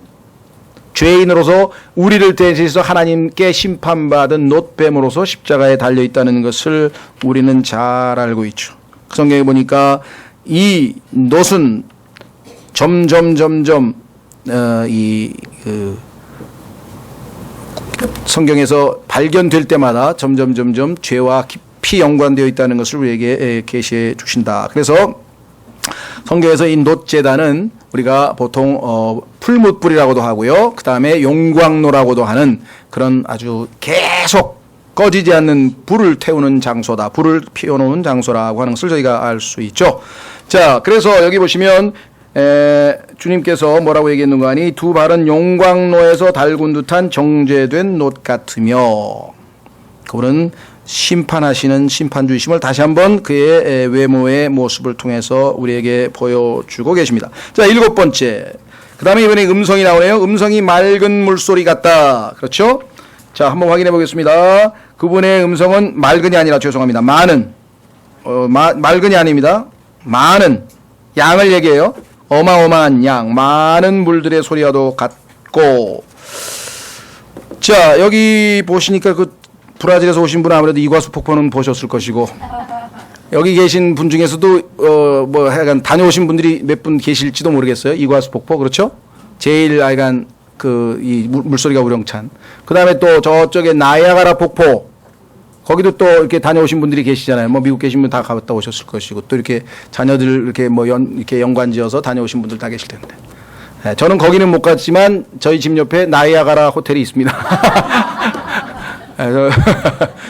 죄인으로서 우리를 대신해서 하나님께 심판받은 놋뱀으로서 십자가에 달려있다는 것을 우리는 잘 알고 있죠. 그 성경에 보니까 이 놋은 점점 성경에서 발견될 때마다 점점 죄와 깊이 연관되어 있다는 것을 우리에게 계시해 주신다. 그래서 성경에서 이 놋제단은 우리가 보통 풀무불이라고도 하고요. 그 다음에 용광로라고도 하는 그런 아주 계속 꺼지지 않는 불을 태우는 장소다. 불을 피워놓은 장소라고 하는 것을 저희가 알 수 있죠. 자, 그래서 여기 보시면 주님께서 뭐라고 얘기했는가 하니 두 발은 용광로에서 달군 듯한 정죄된 놋 같으며, 그분은 심판하시는 심판주이심을 다시 한번 그의 외모의 모습을 통해서 우리에게 보여주고 계십니다. 자, 7번째. 그 다음에 이번에 음성이 나오네요. 음성이 맑은 물소리 같다. 그렇죠? 자, 한번 확인해 보겠습니다. 그분의 음성은 맑은이 아니라 죄송합니다. 많은. 맑은이 아닙니다. 많은. 양을 얘기해요. 어마어마한 양, 많은 물들의 소리와도 같고. 자, 여기 보시니까 그 브라질에서 오신 분은 아무래도 이과수 폭포는 보셨을 것이고, 여기 계신 분 중에서도 하여간 다녀오신 분들이 몇 분 계실지도 모르겠어요. 이과수 폭포, 그렇죠? 제일 하여간 이 물소리가 우렁찬. 그 다음에 또 저쪽에 나이아가라 폭포, 거기도 또 이렇게 다녀오신 분들이 계시잖아요. 미국 계신 분 다 갔다 오셨을 것이고, 또 이렇게 자녀들 이렇게 이렇게 연관지어서 다녀오신 분들 다 계실 텐데. 네, 저는 거기는 못 갔지만 저희 집 옆에 나이아가라 호텔이 있습니다.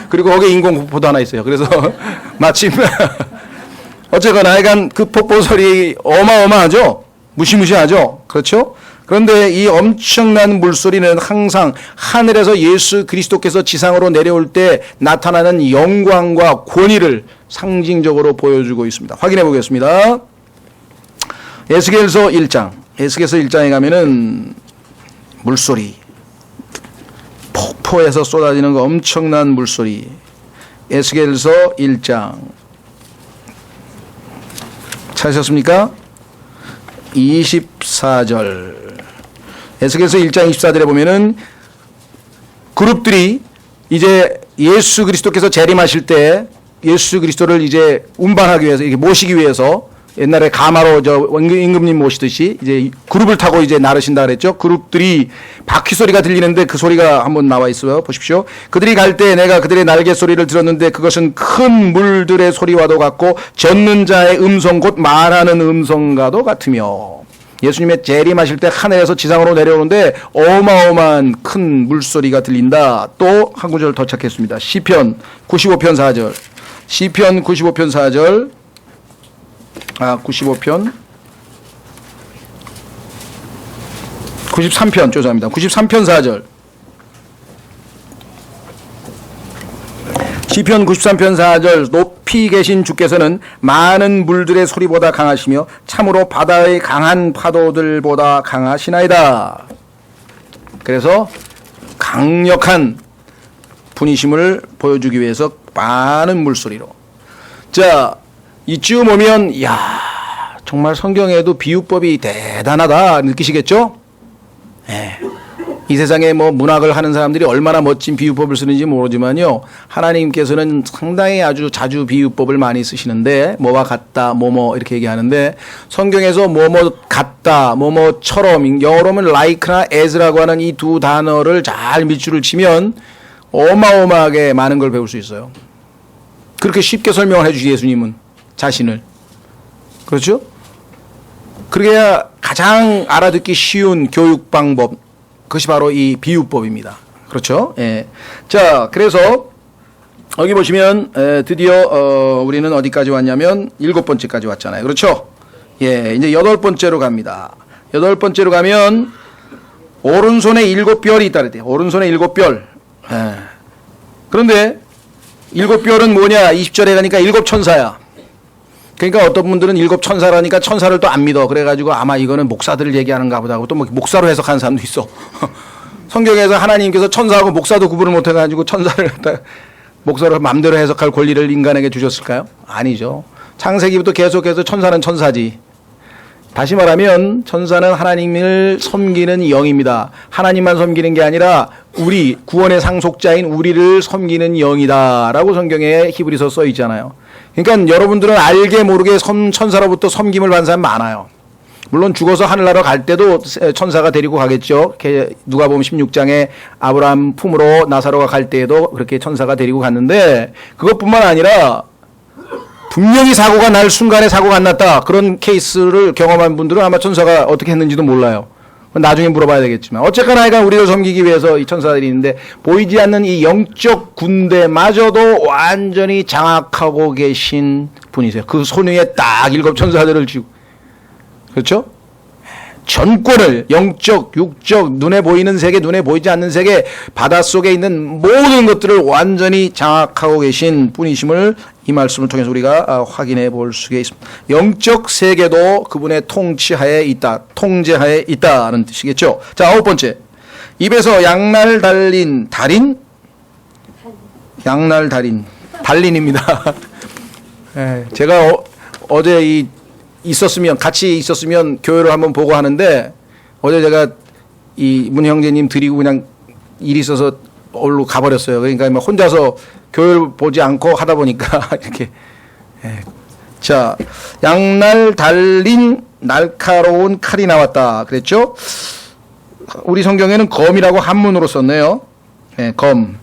그리고 거기에 인공 폭포도 하나 있어요. 그래서 마침 어쨌거나 하여간 그 폭포 소리 어마어마하죠? 무시무시하죠? 그렇죠? 그런데 이 엄청난 물소리는 항상 하늘에서 예수 그리스도께서 지상으로 내려올 때 나타나는 영광과 권위를 상징적으로 보여주고 있습니다. 확인해 보겠습니다. 에스겔서 1장. 에스겔서 1장에 가면은 물소리, 폭포에서 쏟아지는 그 엄청난 물소리. 에스겔서 1장. 찾으셨습니까? 24절. 에스겔서 1장 24절에 보면은 그룹들이 이제 예수 그리스도께서 재림하실 때 예수 그리스도를 이제 운반하기 위해서, 이렇게 모시기 위해서 옛날에 가마로 임금님 모시듯이 이제 그룹을 타고 이제 나르신다 그랬죠. 그룹들이 바퀴 소리가 들리는데 그 소리가 한번 나와 있어요. 보십시오. 그들이 갈 때 내가 그들의 날개 소리를 들었는데 그것은 큰 물들의 소리와도 같고 젓는 자의 음성 곧 말하는 음성과도 같으며, 예수님의 재림하실 때 하늘에서 지상으로 내려오는데 어마어마한 큰 물소리가 들린다. 또 한 구절 더 찾겠습니다. 시편 95편 4절. 시편 95편 4절. 93편 죄송합니다. 93편 4절. 시편 93편 4절 높이 계신 주께서는 많은 물들의 소리보다 강하시며 참으로 바다의 강한 파도들보다 강하시나이다. 그래서 강력한 분이심을 보여주기 위해서 많은 물소리로. 자, 이쯤 오면 이야 정말 성경에도 비유법이 대단하다 느끼시겠죠? 네. 이 세상에 뭐 문학을 하는 사람들이 얼마나 멋진 비유법을 쓰는지 모르지만요, 하나님께서는 상당히 아주 자주 비유법을 많이 쓰시는데, 뭐와 같다, 뭐뭐 이렇게 얘기하는데, 성경에서 뭐뭐 같다, 뭐뭐처럼, 영어로는 like나 as라고 하는 이 두 단어를 잘 밑줄을 치면 어마어마하게 많은 걸 배울 수 있어요. 그렇게 쉽게 설명을 해주시 예수님은 자신을. 그렇죠? 그래야 가장 알아듣기 쉬운 교육 방법, 그것이 바로 이 비유법입니다. 그렇죠? 예. 자, 그래서 여기 보시면 드디어 우리는 어디까지 왔냐면 7번째까지 왔잖아요. 그렇죠? 예, 이제 8번째로 갑니다. 8번째로 가면 오른손에 7별이 있다 그랬대요. 오른손에 7별. 예. 그런데 7별은 뭐냐? 20절에 가니까 7천사야. 그러니까 어떤 분들은 7천사라니까 천사를 또 안 믿어. 그래가지고 아마 이거는 목사들을 얘기하는가 보다 하고 또 뭐 목사로 해석하는 사람도 있어. 성경에서 하나님께서 천사하고 목사도 구분을 못 해가지고 천사를 갖다 목사로 마음대로 해석할 권리를 인간에게 주셨을까요? 아니죠. 창세기부터 계속해서 천사는 천사지. 다시 말하면 천사는 하나님을 섬기는 영입니다. 하나님만 섬기는 게 아니라 우리 구원의 상속자인 우리를 섬기는 영이다 라고 성경에 히브리서 써 있잖아요. 그러니까 여러분들은 알게 모르게 천사로부터 섬김을 받는 사람 많아요. 물론 죽어서 하늘나라 갈 때도 천사가 데리고 가겠죠. 누가복음 16장에 아브라함 품으로 나사로가 갈 때에도 그렇게 천사가 데리고 갔는데, 그것뿐만 아니라 분명히 사고가 날 순간에 사고가 안 났다, 그런 케이스를 경험한 분들은 아마 천사가 어떻게 했는지도 몰라요. 나중에 물어봐야 되겠지만 어쨌거나 하여간 우리를 섬기기 위해서 이 천사들이 있는데, 보이지 않는 이 영적 군대마저도 완전히 장악하고 계신 분이세요. 그 손 위에 딱 7천사들을 쥐고, 그렇죠? 전권을 영적, 육적, 눈에 보이는 세계, 눈에 보이지 않는 세계, 바닷속에 있는 모든 것들을 완전히 장악하고 계신 분이심을 이 말씀을 통해서 우리가 확인해 볼 수가 있습니다. 영적 세계도 그분의 통치하에 있다, 통제하에 있다는 뜻이겠죠. 자, 9번째. 입에서 양날 달린 달인? 양날 달인. 달린입니다. 제가 어제 같이 있었으면 교회를 한번 보고 하는데, 어제 제가 이 문 형제님 드리고 그냥 일이 있어서 얼로 가버렸어요. 그러니까 혼자서 교회를 보지 않고 하다 보니까 이렇게. 자, 양날 달린 날카로운 칼이 나왔다 그랬죠? 우리 성경에는 검이라고 한문으로 썼네요. 검.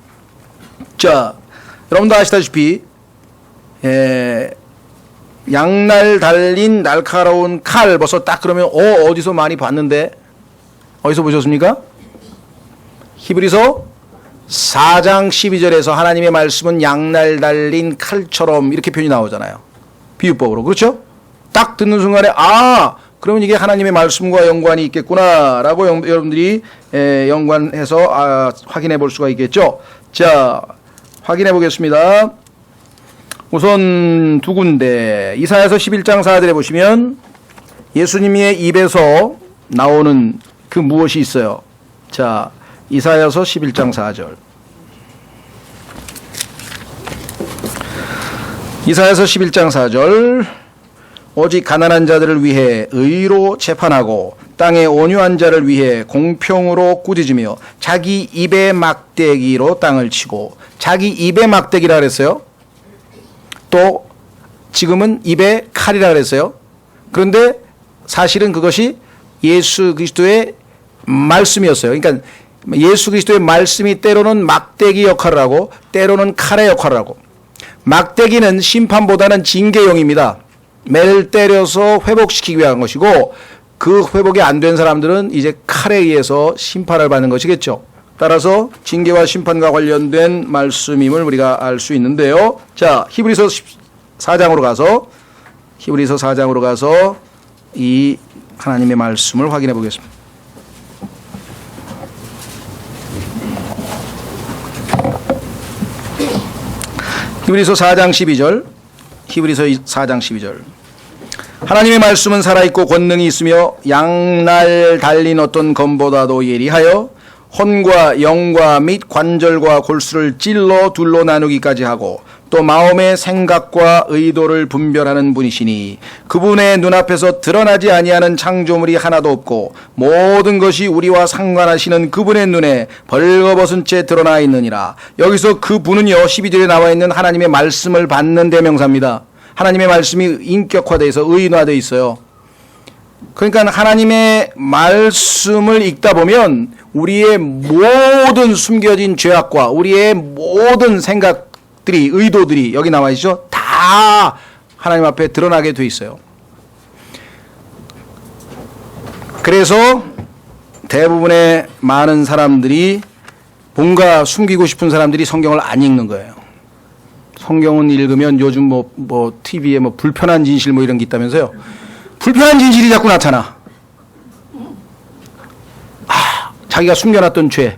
자, 여러분도 아시다시피 양날 달린 날카로운 칼, 벌써 딱 그러면 어디서 많이 봤는데, 어디서 보셨습니까? 히브리서 4장 12절에서 하나님의 말씀은 양날 달린 칼처럼 이렇게 표현이 나오잖아요. 비유법으로. 그렇죠? 딱 듣는 순간에 그러면 이게 하나님의 말씀과 연관이 있겠구나 라고 여러분들이 연관해서 확인해 볼 수가 있겠죠. 자, 확인해 보겠습니다. 우선 두 군데, 이사야서 11장 4절에 보시면 예수님의 입에서 나오는 그 무엇이 있어요. 자, 이사야서 11장 4절. 이사야서 11장 4절. 오직 가난한 자들을 위해 의로 재판하고 땅에 온유한 자를 위해 공평으로 꾸짖으며 자기 입의 막대기로 땅을 치고. 자기 입의 막대기라 그랬어요. 또 지금은 입에 칼이라 그랬어요. 그런데 사실은 그것이 예수 그리스도의 말씀이었어요. 그러니까 예수 그리스도의 말씀이 때로는 막대기 역할을 하고 때로는 칼의 역할을 하고, 막대기는 심판보다는 징계용입니다. 매를 때려서 회복시키기 위한 것이고, 그 회복이 안 된 사람들은 이제 칼에 의해서 심판을 받는 것이겠죠. 따라서 징계와 심판과 관련된 말씀임을 우리가 알 수 있는데요. 자, 히브리서 4장으로 가서 이 하나님의 말씀을 확인해 보겠습니다. 히브리서 4장 12절. 히브리서 4장 12절. 하나님의 말씀은 살아있고 권능이 있으며 양날 달린 어떤 검보다도 예리하여 혼과 영과 및 관절과 골수를 찔러 둘로 나누기까지 하고 또 마음의 생각과 의도를 분별하는 분이시니 그분의 눈앞에서 드러나지 아니하는 창조물이 하나도 없고 모든 것이 우리와 상관하시는 그분의 눈에 벌거벗은 채 드러나 있느니라. 여기서 그분은요 12절에 나와 있는 하나님의 말씀을 받는 대명사입니다. 하나님의 말씀이 인격화되어서 의인화되어 있어요. 그러니까 하나님의 말씀을 읽다 보면 우리의 모든 숨겨진 죄악과 우리의 모든 생각들이 의도들이 여기 나와 있죠. 다 하나님 앞에 드러나게 돼 있어요. 그래서 대부분의 많은 사람들이 뭔가 숨기고 싶은 사람들이 성경을 안 읽는 거예요. 성경은 읽으면 요즘 TV에 불편한 진실 이런 게 있다면서요. 불편한 진실이 자꾸 나타나. 자기가 숨겨놨던 죄.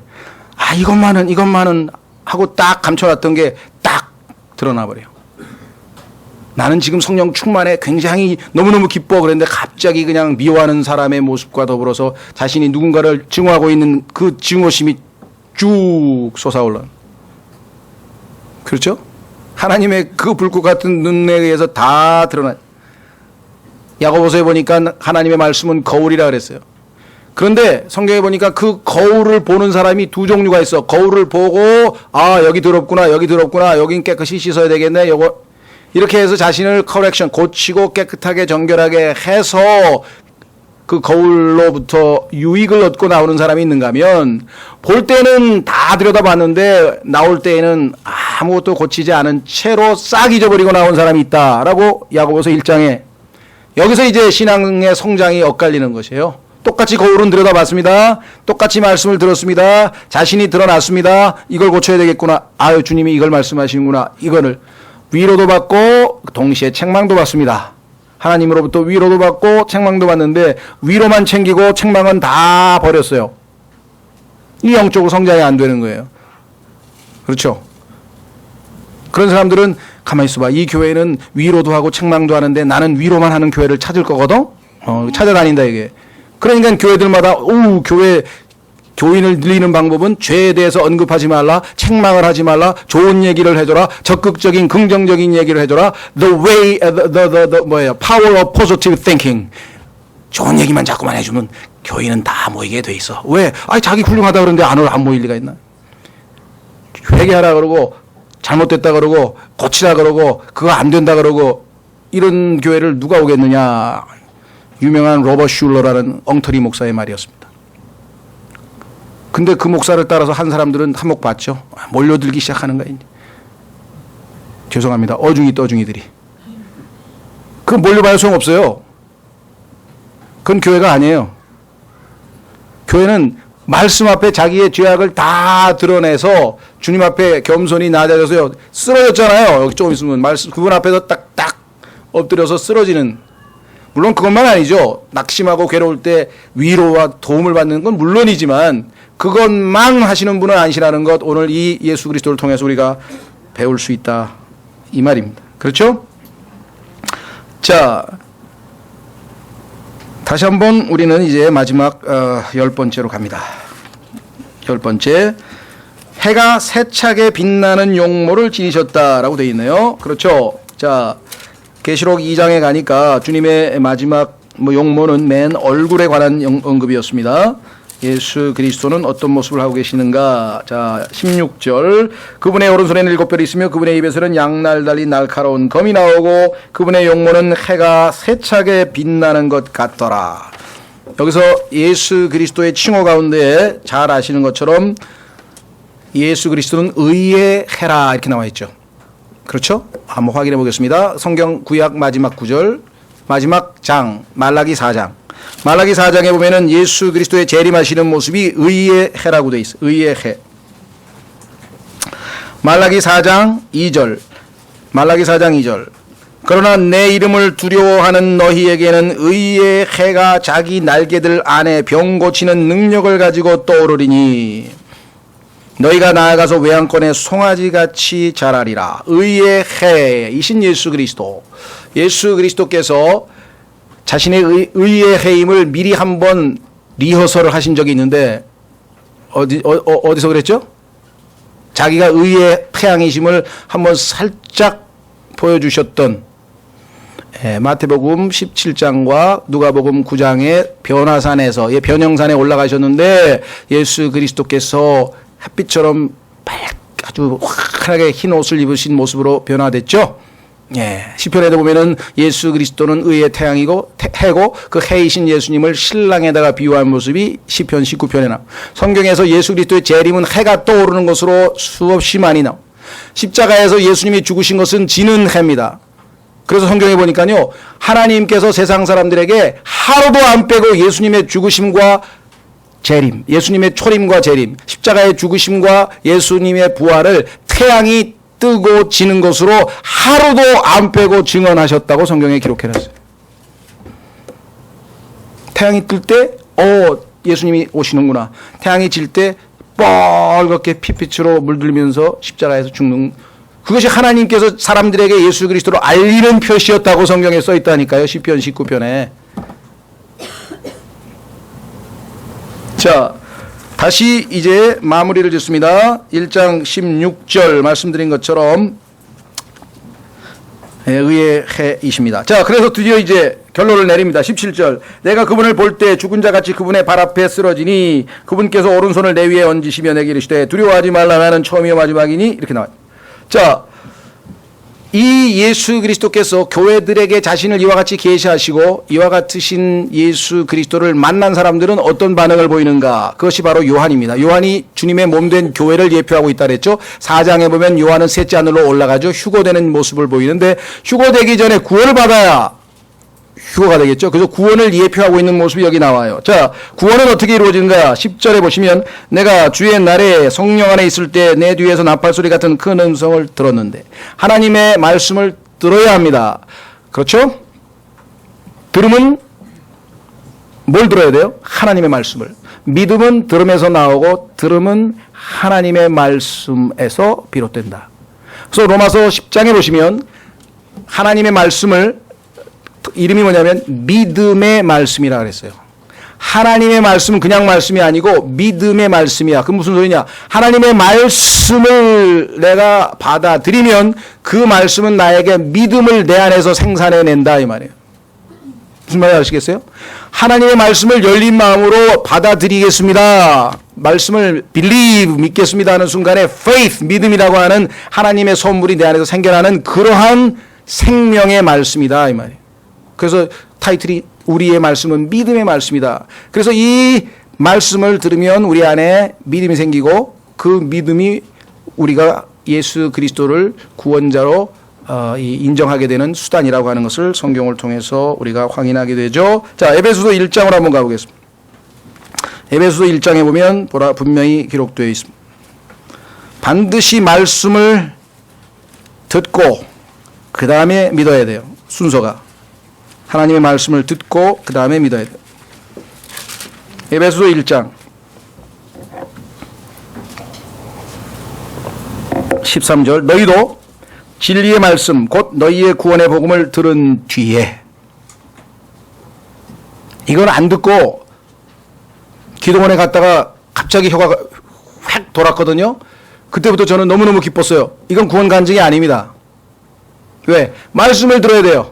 이것만은 하고 딱 감춰놨던 게 딱 드러나 버려요. 나는 지금 성령 충만해. 굉장히 너무너무 기뻐. 그랬는데 갑자기 그냥 미워하는 사람의 모습과 더불어서 자신이 누군가를 증오하고 있는 그 증오심이 쭉 솟아올라. 그렇죠? 하나님의 그 불꽃 같은 눈에 의해서 다 드러나. 야고보서에 보니까 하나님의 말씀은 거울이라 그랬어요. 그런데 성경에 보니까 그 거울을 보는 사람이 두 종류가 있어. 거울을 보고 여기 더럽구나, 여기 더럽구나, 여긴 깨끗이 씻어야 되겠네, 요거 이렇게 해서 자신을 커렉션 고치고 깨끗하게 정결하게 해서 그 거울로부터 유익을 얻고 나오는 사람이 있는가 하면 볼 때는 다 들여다봤는데 나올 때에는 아무것도 고치지 않은 채로 싹 잊어버리고 나온 사람이 있다라고 야고보서 1장에 여기서 이제 신앙의 성장이 엇갈리는 것이에요. 똑같이 거울은 들여다봤습니다. 똑같이 말씀을 들었습니다. 자신이 드러났습니다. 이걸 고쳐야 되겠구나. 주님이 이걸 말씀하시는구나. 이거를 위로도 받고 동시에 책망도 받습니다. 하나님으로부터 위로도 받고 책망도 받는데 위로만 챙기고 책망은 다 버렸어요. 이 영적으로 성장이 안 되는 거예요. 그렇죠? 그런 사람들은 가만히 있어봐. 이 교회는 위로도 하고 책망도 하는데 나는 위로만 하는 교회를 찾을 거거든? 찾아다닌다 이게. 그러니까 교회들마다 교인을 늘리는 방법은 죄에 대해서 언급하지 말라, 책망을 하지 말라, 좋은 얘기를 해줘라, 적극적인 긍정적인 얘기를 해줘라. Power of positive thinking. 좋은 얘기만 자꾸만 해주면 교인은 다 모이게 돼 있어. 왜? 자기 훌륭하다 그러는데 안 모일 리가 있나? 회개하라 그러고 잘못됐다 그러고 고치라 그러고 그거 안 된다 그러고 이런 교회를 누가 오겠느냐. 유명한 로버트 슐러라는 엉터리 목사의 말이었습니다. 근데 그 목사를 따라서 한 사람들은 한몫 봤죠. 몰려들기 시작하는 거예요. 죄송합니다. 어중이 떠중이들이. 그 몰려봐야 소용없어요. 그건 교회가 아니에요. 교회는 말씀 앞에 자기의 죄악을 다 드러내서 주님 앞에 겸손히 낮아져서요. 쓰러졌잖아요. 여기 조금 있으면 그분 앞에서 딱딱 엎드려서 쓰러지는. 물론 그것만 아니죠. 낙심하고 괴로울 때 위로와 도움을 받는 건 물론이지만 그것만 하시는 분은 아니시라는 것 오늘 이 예수 그리스도를 통해서 우리가 배울 수 있다 이 말입니다. 그렇죠? 자, 다시 한번 우리는 이제 마지막 10번째로 갑니다. 10번째, 해가 세차게 빛나는 용모를 지니셨다라고 되어 있네요. 그렇죠? 자, 계시록 2장에 가니까 주님의 마지막 용모는 맨 얼굴에 관한 언급이었습니다. 예수 그리스도는 어떤 모습을 하고 계시는가? 자, 16절. 그분의 오른손에는 7별이 있으며 그분의 입에서는 양날 달린 날카로운 검이 나오고 그분의 용모는 해가 세차게 빛나는 것 같더라. 여기서 예수 그리스도의 칭호 가운데 잘 아시는 것처럼 예수 그리스도는 의의 해라 이렇게 나와 있죠. 그렇죠? 한번 확인해 보겠습니다. 성경 구약 마지막 구절, 마지막 장, 말라기 4장. 말라기 4장에 보면은 예수 그리스도의 재림하시는 모습이 의의 해라고 돼 있어. 의의 해. 말라기 4장 2절. 말라기 4장 2절. 그러나 내 이름을 두려워하는 너희에게는 의의 해가 자기 날개들 안에 병 고치는 능력을 가지고 떠오르리니. 너희가 나아가서 외양권의 송아지같이 자라리라. 의의 해이신 예수 그리스도. 예수 그리스도께서 자신의 의의 해임을 미리 한번 리허설을 하신 적이 있는데 어디서 그랬죠? 자기가 의의 태양이심을 한번 살짝 보여주셨던 마태복음 17장과 누가복음 9장의 변화산에서 변형산에 올라가셨는데 예수 그리스도께서 햇빛처럼 아주 환하게 흰 옷을 입으신 모습으로 변화됐죠. 시편에도 보면은 예수 그리스도는 의의 태양이고 해고 그 해이신 예수님을 신랑에다가 비유한 모습이 시편 19편에 나옵니다. 성경에서 예수 그리스도의 재림은 해가 떠오르는 것으로 수없이 많이 나옵니다. 십자가에서 예수님이 죽으신 것은 지는 해입니다. 그래서 성경에 보니까요, 하나님께서 세상 사람들에게 하루도 안 빼고 예수님의 죽으심과 재림, 예수님의 초림과 재림, 십자가의 죽으심과 예수님의 부활을 태양이 뜨고 지는 것으로 하루도 안 빼고 증언하셨다고 성경에 기록해놨어요. 태양이 뜰 때, 예수님이 오시는구나. 태양이 질 때 뻘겋게 핏빛으로 물들면서 십자가에서 죽는, 그것이 하나님께서 사람들에게 예수 그리스도를 알리는 표시였다고 성경에 써 있다니까요. 시편 19편에. 자, 다시 이제 마무리를 짓습니다. 1장 16절 말씀드린 것처럼 의의 해이십니다. 자, 그래서 드디어 이제 결론을 내립니다. 17절. 내가 그분을 볼 때 죽은 자같이 그분의 발 앞에 쓰러지니 그분께서 오른손을 내 위에 얹으시며 내게 이르시되 두려워하지 말라 나는 처음이요 마지막이니 이렇게 나와요. 자, 이 예수 그리스도께서 교회들에게 자신을 이와 같이 계시하시고 이와 같으신 예수 그리스도를 만난 사람들은 어떤 반응을 보이는가? 그것이 바로 요한입니다. 요한이 주님의 몸된 교회를 예표하고 있다 그랬죠. 4장에 보면 요한은 셋째 하늘로 올라가죠. 휴거되는 모습을 보이는데 휴거되기 전에 구원을 받아야 휴거가 되겠죠. 그래서 구원을 예표하고 있는 모습이 여기 나와요. 자, 구원은 어떻게 이루어지는가? 10절에 보시면 내가 주의 날에 성령 안에 있을 때 내 뒤에서 나팔소리 같은 큰 음성을 들었는데, 하나님의 말씀을 들어야 합니다. 그렇죠? 들음은 뭘 들어야 돼요? 하나님의 말씀을. 믿음은 들음에서 나오고 들음은 하나님의 말씀에서 비롯된다. 그래서 로마서 10장에 보시면 하나님의 말씀을 이름이 뭐냐면 믿음의 말씀이라 그랬어요. 하나님의 말씀은 그냥 말씀이 아니고 믿음의 말씀이야. 그 무슨 소리냐? 하나님의 말씀을 내가 받아들이면 그 말씀은 나에게 믿음을 내 안에서 생산해낸다 이 말이에요. 무슨 말인지 아시겠어요? 하나님의 말씀을 열린 마음으로 받아들이겠습니다. 말씀을 believe 믿겠습니다 하는 순간에 faith 믿음이라고 하는 하나님의 선물이 내 안에서 생겨나는 그러한 생명의 말씀이다 이 말이에요. 그래서 타이틀이 우리의 말씀은 믿음의 말씀이다. 그래서 이 말씀을 들으면 우리 안에 믿음이 생기고 그 믿음이 우리가 예수 그리스도를 구원자로 인정하게 되는 수단이라고 하는 것을 성경을 통해서 우리가 확인하게 되죠. 자, 에베소서 1장으로 한번 가보겠습니다. 에베소서 1장에 보면 분명히 기록되어 있습니다. 반드시 말씀을 듣고 그 다음에 믿어야 돼요. 순서가. 하나님의 말씀을 듣고 그 다음에 믿어야 돼요. 에베소서 1장 13절 너희도 진리의 말씀 곧 너희의 구원의 복음을 들은 뒤에, 이건 안 듣고 기도원에 갔다가 갑자기 혀가 획 돌았거든요. 그때부터 저는 너무너무 기뻤어요. 이건 구원 간증이 아닙니다. 왜? 말씀을 들어야 돼요.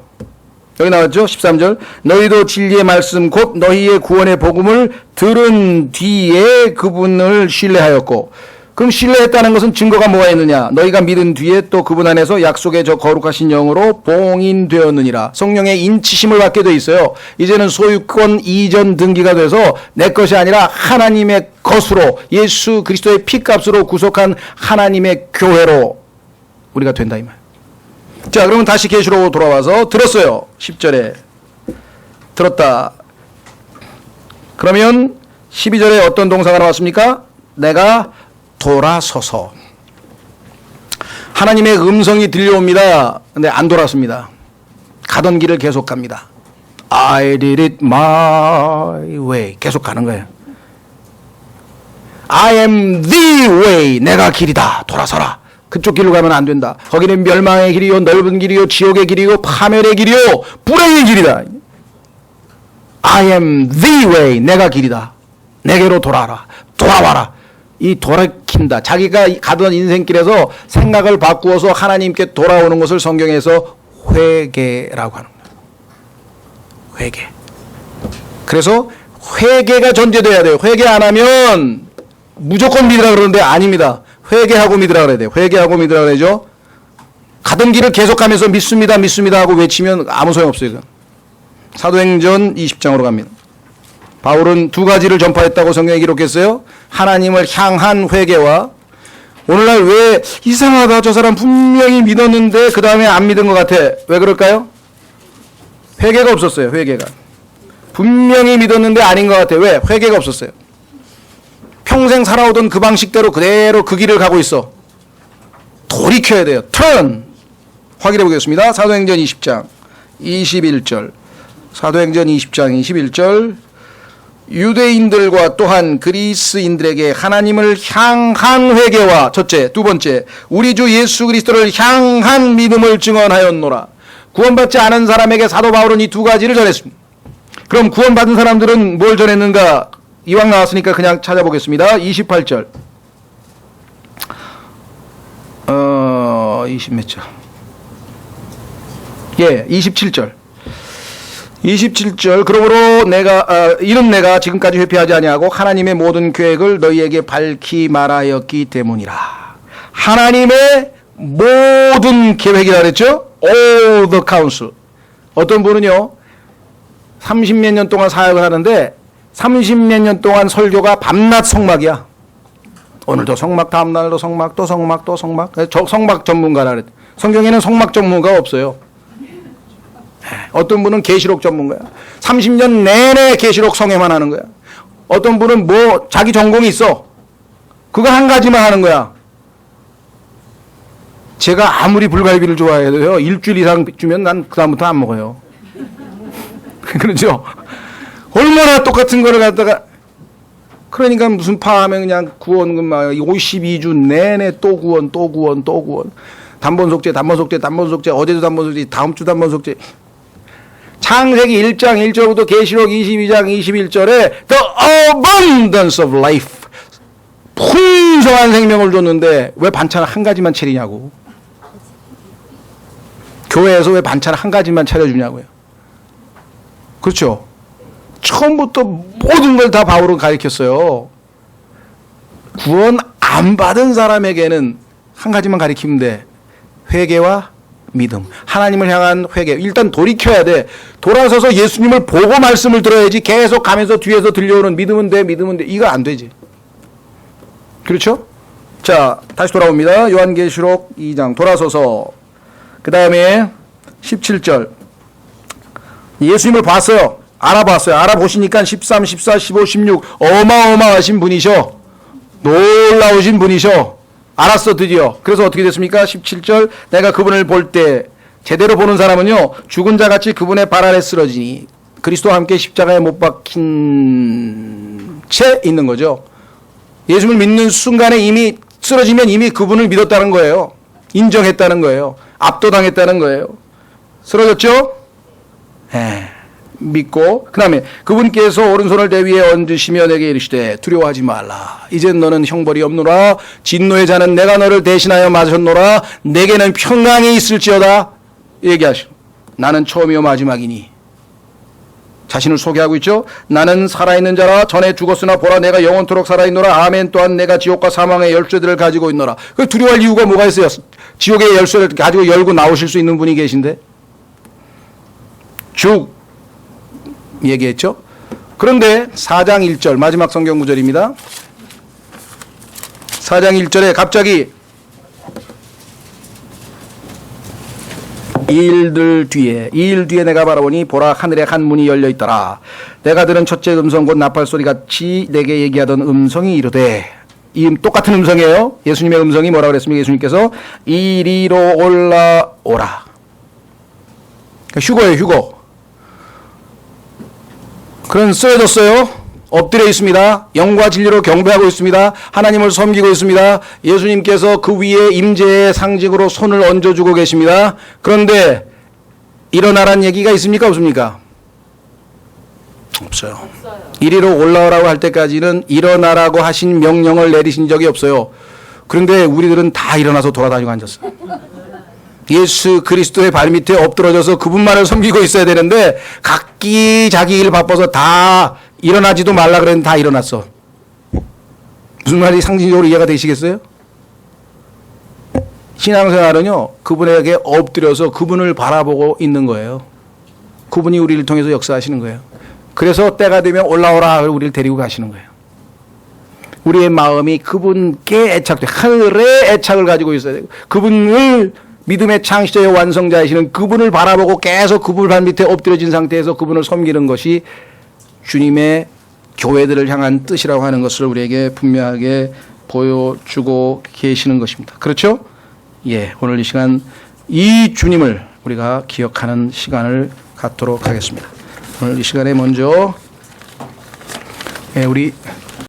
여기 나왔죠? 13절. 너희도 진리의 말씀 곧 너희의 구원의 복음을 들은 뒤에 그분을 신뢰하였고. 그럼 신뢰했다는 것은 증거가 뭐가 있느냐? 너희가 믿은 뒤에 또 그분 안에서 약속의 저 거룩하신 영으로 봉인되었느니라. 성령의 인치심을 받게 돼 있어요. 이제는 소유권 이전 등기가 돼서 내 것이 아니라 하나님의 것으로 예수 그리스도의 피값으로 구속한 하나님의 교회로 우리가 된다 이 말. 자, 그러면 다시 계시록으로 돌아와서 들었어요. 10절에 들었다. 그러면 12절에 어떤 동사가 나왔습니까? 내가 돌아서서. 하나님의 음성이 들려옵니다. 근데 안 돌았습니다. 가던 길을 계속 갑니다. I did it my way. 계속 가는 거예요. I am the way. 내가 길이다. 돌아서라. 그쪽 길로 가면 안 된다. 거기는 멸망의 길이요, 넓은 길이요, 지옥의 길이요, 파멸의 길이요, 불행의 길이다. I am the way. 내가 길이다. 내게로 돌아와라. 돌아와라. 이 돌이킨다. 자기가 가던 인생길에서 생각을 바꾸어서 하나님께 돌아오는 것을 성경에서 회개라고 하는 거예요. 회개. 그래서 회개가 전제돼야 돼요. 회개 안 하면 무조건 믿으라 그러는데 아닙니다. 회개하고 믿으라 그래야 돼요. 회개하고 믿으라 그래야죠. 가던 길을 계속하면서 믿습니다, 믿습니다 하고 외치면 아무 소용없어요. 사도행전 20장으로 갑니다. 바울은 두 가지를 전파했다고 성경에 기록했어요. 하나님을 향한 회개와 오늘날 왜 이상하다 저 사람 분명히 믿었는데 그 다음에 안 믿은 것 같아. 왜 그럴까요? 회개가 없었어요. 회개가. 분명히 믿었는데 아닌 것 같아. 왜? 회개가 없었어요. 평생 살아오던 그 방식대로 그대로 그 길을 가고 있어. 돌이켜야 돼요. turn. 확인해 보겠습니다. 사도행전 20장 21절. 사도행전 20장 21절. 유대인들과 또한 그리스인들에게 하나님을 향한 회개와 첫째, 두 번째, 우리 주 예수 그리스도를 향한 믿음을 증언하였노라. 구원받지 않은 사람에게 사도 바울은 이 두 가지를 전했습니다. 그럼 구원받은 사람들은 뭘 전했는가? 이왕 나왔으니까 그냥 찾아보겠습니다. 28절. 20 몇 절? 예, 27절. 27절. 그러므로 이는 내가 지금까지 회피하지 아니하고 하나님의 모든 계획을 너희에게 밝히 말하였기 때문이라. 하나님의 모든 계획이라 그랬죠? All the counsel. 어떤 분은요, 30몇 년 동안 사역을 하는데 30몇 년 동안 설교가 밤낮 성막이야. 오늘도 성막, 다음날도 성막, 또 성막, 또 성막. 성막 전문가라 그랬대. 성경에는 성막 전문가가 없어요. 어떤 분은 계시록 전문가야. 30년 내내 계시록 성회만 하는 거야. 어떤 분은 뭐 자기 전공이 있어. 그거 한 가지만 하는 거야. 제가 아무리 불갈비를 좋아해도요, 일주일 이상 주면 난 그다음부터 안 먹어요. 그렇죠? 얼마나 똑같은 거를 갖다가, 그러니까 무슨 파하면 그냥 구원금 막 52주 내내 또 구원, 또 구원, 또 구원. 단번속죄, 단번속죄, 단번속죄, 어제도 단번속죄, 다음 주 단번속죄. 창세기 1장 1절부터 계시록 22장 21절에 The abundance of life. 풍성한 생명을 줬는데 왜 반찬을 한 가지만 차리냐고. 교회에서 왜 반찬을 한 가지만 차려주냐고요. 그렇죠? 처음부터 모든 걸 다 바울은 가르쳤어요. 구원 안 받은 사람에게는 한 가지만 가르치면 돼. 회개와 믿음. 하나님을 향한 회개. 일단 돌이켜야 돼. 돌아서서 예수님을 보고 말씀을 들어야지. 계속 가면서 뒤에서 들려오는 믿으면 돼, 믿으면 돼. 이거 안 되지. 그렇죠? 자, 다시 돌아옵니다. 요한계시록 2장 돌아서서 그 다음에 17절. 예수님을 봤어요. 알아봤어요. 알아보시니까 13, 14, 15, 16 어마어마하신 분이셔. 놀라우신 분이셔. 알았어 드디어. 그래서 어떻게 됐습니까? 17절. 내가 그분을 볼 때 제대로 보는 사람은요, 죽은 자같이 그분의 발 아래 쓰러지니 그리스도와 함께 십자가에 못 박힌 채 있는 거죠. 예수님을 믿는 순간에 이미 쓰러지면 이미 그분을 믿었다는 거예요. 인정했다는 거예요. 압도당했다는 거예요. 쓰러졌죠? 믿고 그 다음에 그분께서 오른손을 내 위에 얹으시며 내게 이르시되 두려워하지 말라. 이젠 너는 형벌이 없노라. 진노의 자는 내가 너를 대신하여 맞았노라. 내게는 평강이 있을지어다. 얘기하시오. 나는 처음이요 마지막이니. 자신을 소개하고 있죠. 나는 살아있는 자라. 전에 죽었으나 보라 내가 영원토록 살아있노라. 아멘. 또한 내가 지옥과 사망의 열쇠들을 가지고 있노라. 그 두려워할 이유가 뭐가 있어요? 지옥의 열쇠를 가지고 열고 나오실 수 있는 분이 계신데. 쭉 얘기했죠. 그런데 4장 1절 마지막 성경 구절입니다. 4장 1절에 갑자기 이 일 뒤에 내가 바라보니 보라 하늘에 한 문이 열려 있더라. 내가 들은 첫째 음성 곧 나팔 소리 같이 내게 얘기하던 음성이 이르되, 이 똑같은 음성이에요. 예수님의 음성이 뭐라 그랬습니까? 예수님께서 이리로 올라오라. 휴거예요, 휴거. 그런 쓰여졌어요. 엎드려 있습니다. 영과 진리로 경배하고 있습니다. 하나님을 섬기고 있습니다. 예수님께서 그 위에 임재의 상징으로 손을 얹어주고 계십니다. 그런데 일어나란 얘기가 있습니까? 없습니까? 없어요. 이리로 올라오라고 할 때까지는 일어나라고 하신 명령을 내리신 적이 없어요. 그런데 우리들은 다 일어나서 돌아다니고 앉았어요. 예수 그리스도의 발밑에 엎드러져서 그분만을 섬기고 있어야 되는데 각기 자기 일 바빠서 다 일어나지도 말라 그랬는데 다 일어났어. 무슨 말이 상징적으로 이해가 되시겠어요? 신앙생활은요, 그분에게 엎드려서 그분을 바라보고 있는 거예요. 그분이 우리를 통해서 역사하시는 거예요. 그래서 때가 되면 올라오라 우리를 데리고 가시는 거예요. 우리의 마음이 그분께 애착돼, 하늘의 애착을 가지고 있어야 되고, 그분을 믿음의 창시자의 완성자이시는 그분을 바라보고 계속 그분 발밑에 엎드려진 상태에서 그분을 섬기는 것이 주님의 교회들을 향한 뜻이라고 하는 것을 우리에게 분명하게 보여주고 계시는 것입니다. 그렇죠? 예, 오늘 이 시간 이 주님을 우리가 기억하는 시간을 갖도록 하겠습니다. 오늘 이 시간에 먼저 우리